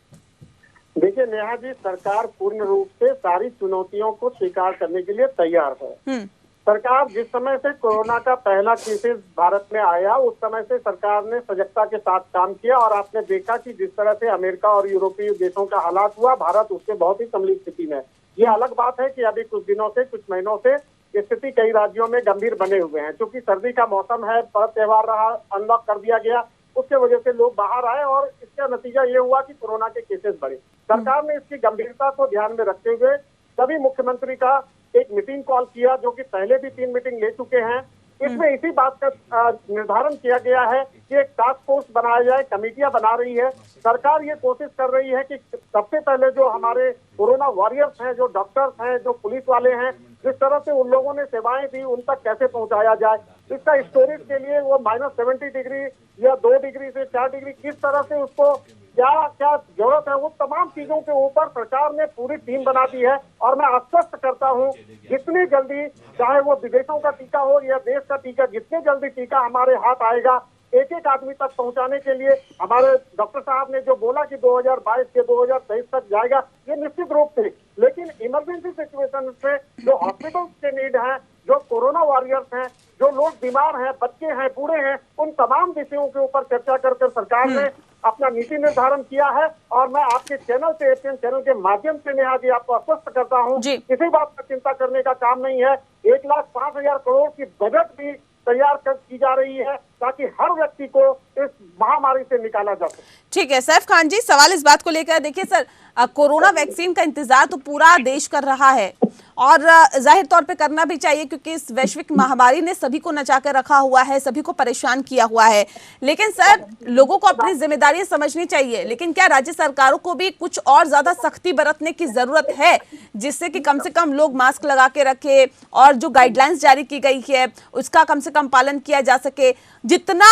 देखिए नेहा जी, सरकार पूर्ण रूप से सारी चुनौतियों को स्वीकार करने के लिए तैयार है। सरकार जिस समय से कोरोना का पहला केसेस भारत में आया, उस समय से सरकार ने सजगता के साथ काम किया और आपने देखा कि जिस तरह से अमेरिका और यूरोपीय देशों का हालात हुआ, भारत उससे बहुत ही संदिग्ध स्थिति में। ये अलग बात है कि अभी कुछ दिनों से, कुछ महीनों से स्थिति कई राज्यों में गंभीर बने हुए हैं। क्योंकि सर्दी का मौसम है, पर्व त्योहार रहा, अनलॉक कर दिया गया, उसके वजह से लोग बाहर आए और इसका नतीजा ये हुआ कि कोरोना के केसेस बढ़े। सरकार ने इसकी गंभीरता को ध्यान में रखते हुए सभी मुख्यमंत्री का एक मीटिंग कॉल किया, जो कि पहले भी 3 मीटिंग ले चुके हैं। इसमें इसी बात का निर्धारण किया गया है कि एक टास्क फोर्स बनाया जाए, कमेटियां बना रही है सरकार। ये कोशिश कर रही है कि सबसे पहले जो हमारे कोरोना वॉरियर्स हैं, जो डॉक्टर्स हैं, जो पुलिस वाले हैं, जिस तरह से उन लोगों ने सेवाएं दी, उन तक कैसे पहुंचाया जाए। इसका स्टोरेज के लिए वो -70 डिग्री या 2 डिग्री से 4 डिग्री किस तरह से उसको क्या क्या जरूरत है, वो तमाम चीजों के ऊपर सरकार ने पूरी टीम बना दी है। और मैं आश्वस्त करता हूं, जितनी जल्दी, चाहे वो विदेशों का टीका हो या देश का टीका, जितनी जल्दी टीका हमारे हाथ आएगा, एक एक आदमी तक पहुंचाने के लिए हमारे डॉक्टर साहब ने जो बोला कि 2022 से 2023 तक जाएगा, ये निश्चित रूप से। लेकिन इमरजेंसी सिचुएशन से जो हॉस्पिटल्स के नीड है, जो कोरोना वॉरियर्स हैं, जो लोग बीमार हैं, बच्चे हैं, बूढ़े हैं, उन तमाम विषयों के ऊपर चर्चा कर सरकार ने अपना नीति निर्धारण किया है। और मैं आपके चैनल से, एशियन चैनल के माध्यम से नेहा जी आपको आश्वस्त करता हूं, किसी बात का चिंता करने का काम नहीं है। 1,05,000 करोड़ की बजट भी तैयार की जा रही है ताकि हर व्यक्ति को इस महामारी से निकाला जा सके। ठीक है सैफ खान जी, सवाल इस बात को लेकर, देखिए सर, कोरोना वैक्सीन का इंतजार तो पूरा देश कर रहा है और जाहिर तौर पे करना भी चाहिए, क्योंकि इस वैश्विक महामारी ने सभी को नचा कर रखा हुआ है, सभी को परेशान किया हुआ है। लेकिन सर, लोगों को अपनी जिम्मेदारी समझनी चाहिए। लेकिन क्या राज्य सरकारों को भी कुछ और ज्यादा सख्ती बरतने की जरूरत है, जिससे कि कम से कम लोग मास्क लगा के रखे और जो गाइडलाइंस जारी की गई है उसका कम से कम पालन किया जा सके? जितना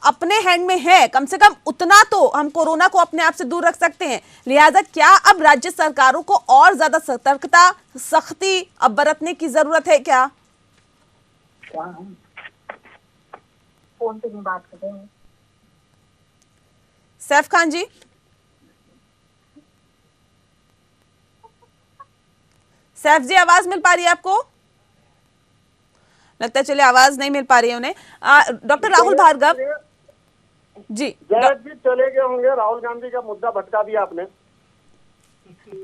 अपने हैंड में है, कम से कम उतना तो हम कोरोना को अपने आप से दूर रख सकते हैं। लिहाजा क्या अब राज्य सरकारों को और ज्यादा सतर्कता, सख्ती अब बरतने की जरूरत है क्या? फोन पे नहीं बात कर रहे हैं सैफ खान जी। सैफ जी, आवाज मिल पा रही है आपको? लगता है चलिए आवाज नहीं मिल पा रही है उन्हें। डॉक्टर राहुल भार्गव, जी जयराज जी चले गए होंगे, राहुल गांधी का मुद्दा भटका दिया आपने।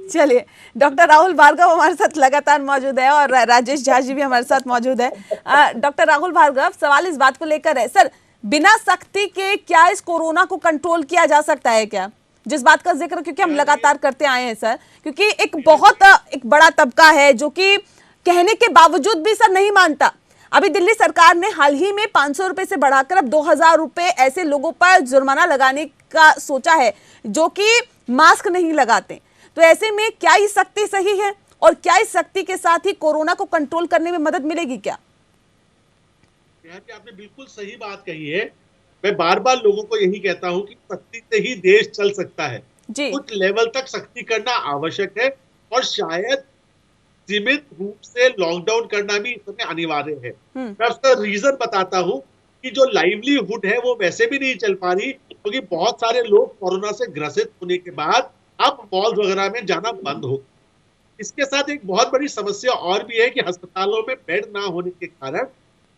चलिए, डॉक्टर राहुल भार्गव हमारे साथ लगातार मौजूद है और राजेश झा जी भी हमारे साथ मौजूद है। डॉक्टर राहुल भार्गव, सवाल इस बात को लेकर है सर, बिना सख्ती के क्या इस कोरोना को कंट्रोल किया जा सकता है क्या? जिस बात का जिक्र क्योंकि हम लगातार करते आए हैं सर, क्योंकि एक बड़ा तबका है जो कि कहने के बावजूद भी सर नहीं मानता। अभी दिल्ली सरकार ने हाल ही में 500 रुपए से बढ़ाकर अब 2000 रुपए ऐसे लोगों पर जुर्माना लगाने का सोचा है जो कि मास्क नहीं लगाते। तो ऐसे में क्या ये सख्ती सही है और क्या इस सख्ती के साथ ही कोरोना को कंट्रोल करने में मदद मिलेगी क्या? आपने बिल्कुल सही बात कही है। मैं बार बार लोगों को यही कहता हूं कि सख्ती से ही देश चल सकता है। कुछ लेवल तक सख्ती करना आवश्यक है और शायद सीमित रूप से लॉकडाउन करना भी इसमें अनिवार्य है। मैं उसका रीजन बताता हूं कि जो लाइवलीहुड है वो वैसे भी नहीं चल पा रही, क्योंकि बहुत सारे लोग कोरोना से ग्रसित होने के बाद अब मॉल वगैरह में जाना बंद हो। इसके साथ एक बहुत बड़ी समस्या और भी है कि अस्पतालों में बेड ना होने के कारण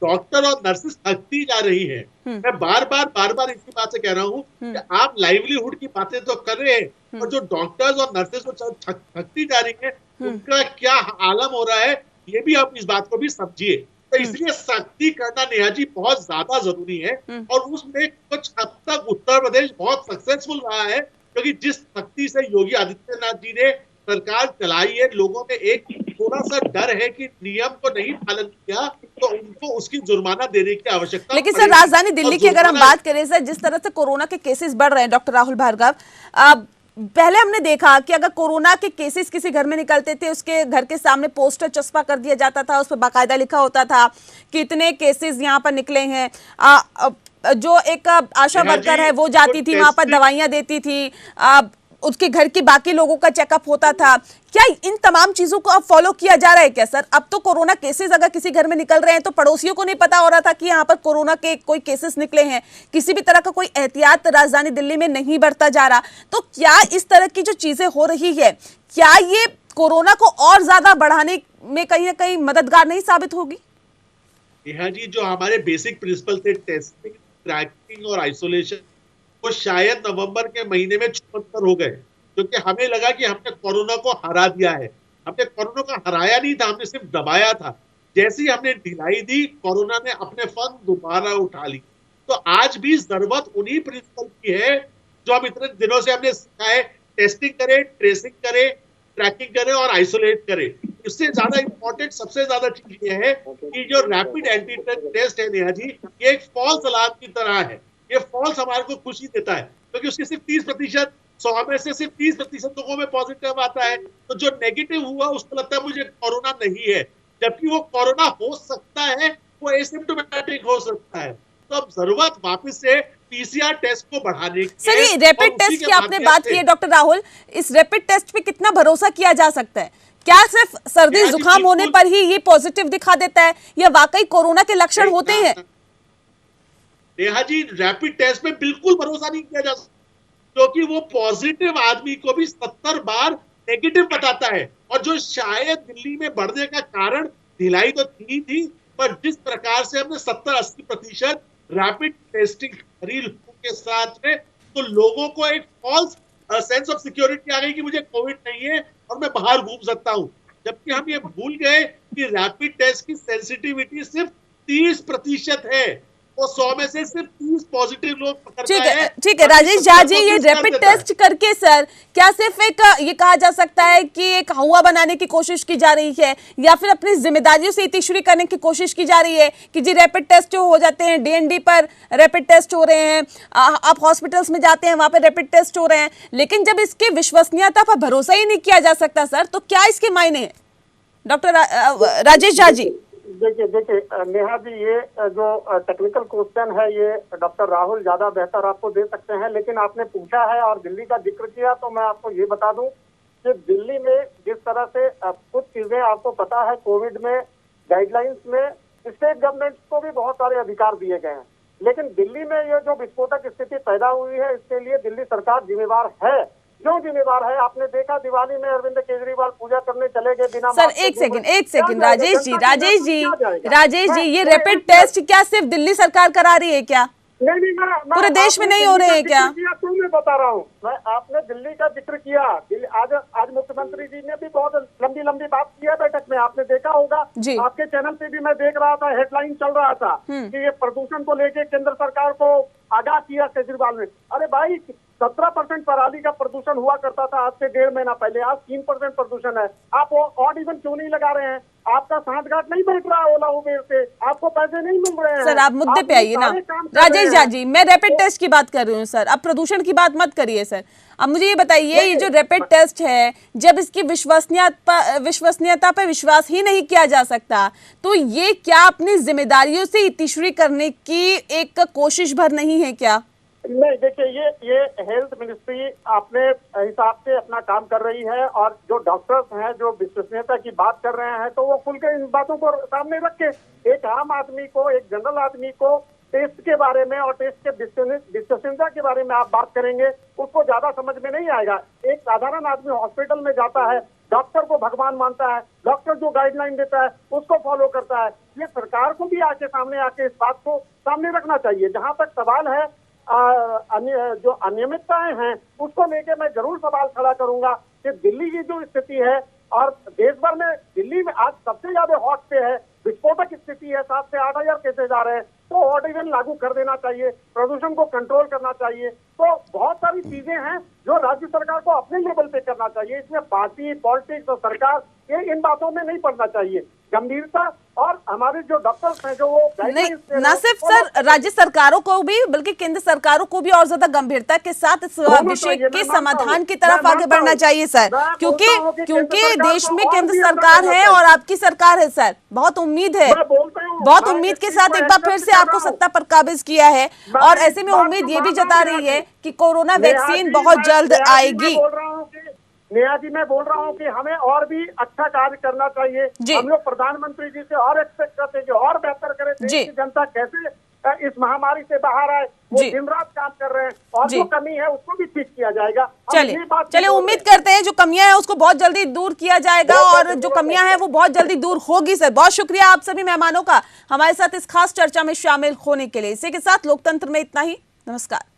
डॉक्टर और नर्सेस थकती जा रही है। मैं बार बार इसी बात से कह रहा हूँ कि आप लाइवलीहुड की बातें तो कर रहे हैं और जो डॉक्टर्स और नर्सेस जो थकती जा रही है उनका क्या आलम हो रहा है, ये भी आप इस बात को भी समझिए। तो इसलिए सख्ती करना नेहा जी बहुत ज्यादा जरूरी है और उसमें कुछ हद तक उत्तर प्रदेश बहुत सक्सेसफुल रहा है, क्योंकि जिस सख्ती से योगी आदित्यनाथ जी ने सरकार चलाई है, लोगों में एक थोड़ा सा डर है कि नियम को नहीं पालन किया तो उनको उसकी जुर्माना देने की आवश्यकता। लेकिन सर राजधानी दिल्ली की अगर हम बात करें सर, जिस तरह से कोरोना के केसेस बढ़ रहे हैं डॉक्टर राहुल भार्गव, पहले हमने देखा कि अगर कोरोना के केसेस किसी घर में निकलते थे उसके घर के सामने पोस्टर चस्पा कर दिया जाता था, उस पर बाकायदा लिखा होता था कि इतने केसेस यहाँ पर निकले हैं। जो एक आशा वर्कर है वो जाती थी वहां पर दवाइयां देती थी, उसके घर के बाकी लोगों का चेकअप होता था। क्या इन तमाम चीजों को अब फॉलो किया जा रहा है क्या सर? अब तो कोरोना केसेस अगर किसी घर में निकल रहे हैं तो पड़ोसियों को नहीं पता हो रहा था कि यहाँ पर कोरोना के कोई केसेस निकले हैं। किसी भी तरह का कोई एहतियात राजधानी दिल्ली में नहीं बरता जा रहा। तो क्या इस तरह की जो चीजें हो रही है, क्या ये कोरोना को और ज्यादा बढ़ाने में कहीं ना कहीं मददगार नहीं साबित होगी? नेहा जी, जो हमारे बेसिक प्रिंसिपल थे टेस्टिंग, ट्रैकिंग और आइसोलेशन, वो शायद नवंबर के महीने में छूमंतर हो गए, क्योंकि हमें लगा कि हमने कोरोना को हरा दिया है। हमने कोरोना को हराया नहीं था, हमने सिर्फ दबाया था। जैसे ही हमने ढिलाई दी, कोरोना ने अपने फंद दोबारा उठा ली। तो आज भी जरूरत उन्हीं प्रिंसिपल की है जो हम इतने दिनों से हमने सिखाया है, टेस्टिंग करें, ट्रेसिंग करें, ट्रैकिंग करें और आइसोलेट करें। इससे ज्यादा इंपॉर्टेंट सबसे ज्यादा चीज ये है कि जो रैपिड एंटीजन टेस्ट है नेहा जी, ये एक फॉल्स अलार्म की तरह है। ये फॉल्स हमारे को खुशी देता है, क्योंकि उसके सिर्फ 30%, 100 में से सिर्फ 30% लोगों में पॉजिटिव आता है। तो जो नेगेटिव हुआ उसको लगता है मुझे कोरोना नहीं है, जबकि वो कोरोना हो सकता है, वो एसिम्प्टोमेटिक हो सकता है। तो अब जरूरत वापस से पीसीआर टेस्ट को बढ़ाने की। सर ये रैपिड टेस्ट की आपने बात की है डॉक्टर राहुल, इस रैपिड टेस्ट पे कितना भरोसा किया जा सकता है? क्या सिर्फ सर्दी जुकाम होने पर ही ये पॉजिटिव दिखा देता है या वाकई कोरोना के लक्षण होते हैं? नेहा जी, रैपिड टेस्ट पे बिल्कुल भरोसा नहीं किया जा सकता, क्योंकि वो पॉजिटिव आदमी को भी 70 बार नेगेटिव बताता है। और जो शायद दिल्ली में बढ़ने का कारण ढिलाई तो थी, पर जिस प्रकार से हमने 70-80% रैपिड टेस्टिंग करी लोगों के साथ में, तो लोगों को एक फॉल्स सेंस ऑफ सिक्योरिटी आ गई कि मुझे कोविड नहीं है और मैं बाहर घूम सकता हूं। जबकि हम ये भूल गए कि रैपिड टेस्ट की सेंसिटिविटी सिर्फ 30% है, वो 100 में से सिर्फ 30 पॉजिटिव लोग पकड़ता है। ठीक है राजेश झा जी, ये रैपिड टेस्ट करके सर क्या सिर्फ एक ये कहा जा सकता है कि एक हवा बनाने की कोशिश की जा रही है, या फिर अपनी जिम्मेदारियों से इतिश्री करने की कोशिश की जा रही है कि जी रैपिड टेस्ट जो हो जाते हैं, डीएनडी पर रैपिड टेस्ट हो रहे हैं, आप हॉस्पिटल्स में जाते हैं वहां पर रैपिड टेस्ट हो रहे हैं, लेकिन जब इसकी विश्वसनीयता पर भरोसा ही नहीं किया जा सकता सर, तो क्या इसके मायने हैं? डॉक्टर राजेश झा जी। देखिए नेहा जी, ये जो टेक्निकल क्वेश्चन है ये डॉक्टर राहुल ज्यादा बेहतर आपको दे सकते हैं, लेकिन आपने पूछा है और दिल्ली का जिक्र किया, तो मैं आपको ये बता दूं कि दिल्ली में जिस तरह से कुछ चीजें आपको पता है, कोविड में गाइडलाइंस में स्टेट गवर्नमेंट को भी बहुत सारे अधिकार दिए गए हैं, लेकिन दिल्ली में ये जो विस्फोटक स्थिति पैदा हुई है, इसके लिए दिल्ली सरकार जिम्मेवार है। क्यों जिम्मेवार है? आपने देखा दिवाली में अरविंद केजरीवाल पूजा करने चले गए बिना। सर एक सेकंड राजेश जी, ये रैपिड टेस्ट क्या सिर्फ दिल्ली सरकार करा रही है क्या? नहीं पूरे देश में नहीं हो रहे हैं क्या? तो मैं बता रहा हूँ, मैं आपने दिल्ली का जिक्र किया। आज मुख्यमंत्री जी ने भी बहुत लंबी बात की है बैठक में, आपने देखा होगा। आपके चैनल पे भी मैं देख रहा था, हेडलाइन चल रहा था कि ये प्रदूषण को लेके केंद्र सरकार को आगाह किया केजरीवाल ने। अरे भाई 17% पराली का प्रदूषण हुआ करता था आज से 1.5 महीना पहले, आज 3% प्रदूषण है। आप ऑड इवन क्यों नहीं लगा रहे हैं? आपका सांठगांठ नहीं बैठ रहा है ओला उबेर से, आपको पैसे नहीं मिल रहे हैं। सर आप मुद्दे पे आइए ना राजेश झा जी, मैं रैपिड टेस्ट की बात कर रही हूँ सर, अब प्रदूषण की बात मत करिए सर। अब मुझे ये बताइए, ये जो रैपिड टेस्ट है, जब इसकी विश्वसनीयता पर विश्वास ही नहीं किया जा सकता, तो ये क्या अपनी जिम्मेदारियों से इतिश्री करने की एक कोशिश भर नहीं है क्या? नहीं, देखिए ये हेल्थ मिनिस्ट्री अपने हिसाब से अपना काम कर रही है, और जो डॉक्टर्स हैं जो विश्वसनीयता की बात कर रहे हैं, तो वो खुल के इन बातों को सामने रख के एक आम आदमी को, एक जनरल आदमी को टेस्ट के बारे में और टेस्ट के विश्वसनीयता के बारे में आप बात करेंगे, उसको ज्यादा समझ में नहीं आएगा। एक साधारण आदमी हॉस्पिटल में जाता है, डॉक्टर को भगवान मानता है, डॉक्टर जो गाइडलाइन देता है उसको फॉलो करता है। ये सरकार को भी सामने आके इस बात को सामने रखना चाहिए। जहां तक सवाल है जो अनियमितताएं हैं, उसको लेके मैं जरूर सवाल खड़ा करूंगा कि दिल्ली की जो स्थिति है, और देश भर में दिल्ली में आज सबसे ज्यादा हॉट पे है, विस्फोटक स्थिति है, 7 से 8 हजार केसेज आ रहे हैं, तो ऑड इवन लागू कर देना चाहिए, प्रदूषण को कंट्रोल करना चाहिए। तो बहुत सारी चीजें हैं जो राज्य सरकार को अपने लेवल पे करना चाहिए। इसमें पार्टी, पॉलिटिक्स और सरकार ये इन बातों में नहीं पड़ना चाहिए। गंभीरता और हमारे जो डॉक्टर्स हैं जो वो नहीं, न सिर्फ सर राज्य सरकारों को भी बल्कि केंद्र सरकारों को भी और ज्यादा गंभीरता के साथ इस विषय के समाधान की तरफ आगे बढ़ना चाहिए सर, क्योंकि देश में केंद्र सरकार है और आपकी सरकार है सर। बहुत उम्मीद है, बहुत उम्मीद के साथ एक बार फिर से आपको सत्ता पर काबिज किया है, और ऐसे में उम्मीद ये भी जता रही है कि कोरोना वैक्सीन बहुत जल्द आएगी। नेहा जी, मैं बोल रहा हूँ कि हमें और भी अच्छा कार्य करना चाहिए। हम लोग प्रधानमंत्री जी से और एक्सपेक्ट करते हैं कि और बेहतर करें, देश की जनता कैसे इस महामारी से बाहर आए। वो दिन रात काम कर रहे हैं, और जो कमी है उसको भी ठीक किया जाएगा। चलिए उम्मीद करते हैं जो कमियां हैं उसको बहुत जल्दी दूर किया जाएगा, और जो कमियां हैं वो बहुत जल्दी दूर होगी सर। बहुत शुक्रिया आप सभी मेहमानों का हमारे साथ इस खास चर्चा में शामिल होने के लिए। इसी के साथ लोकतंत्र में इतना ही। नमस्कार।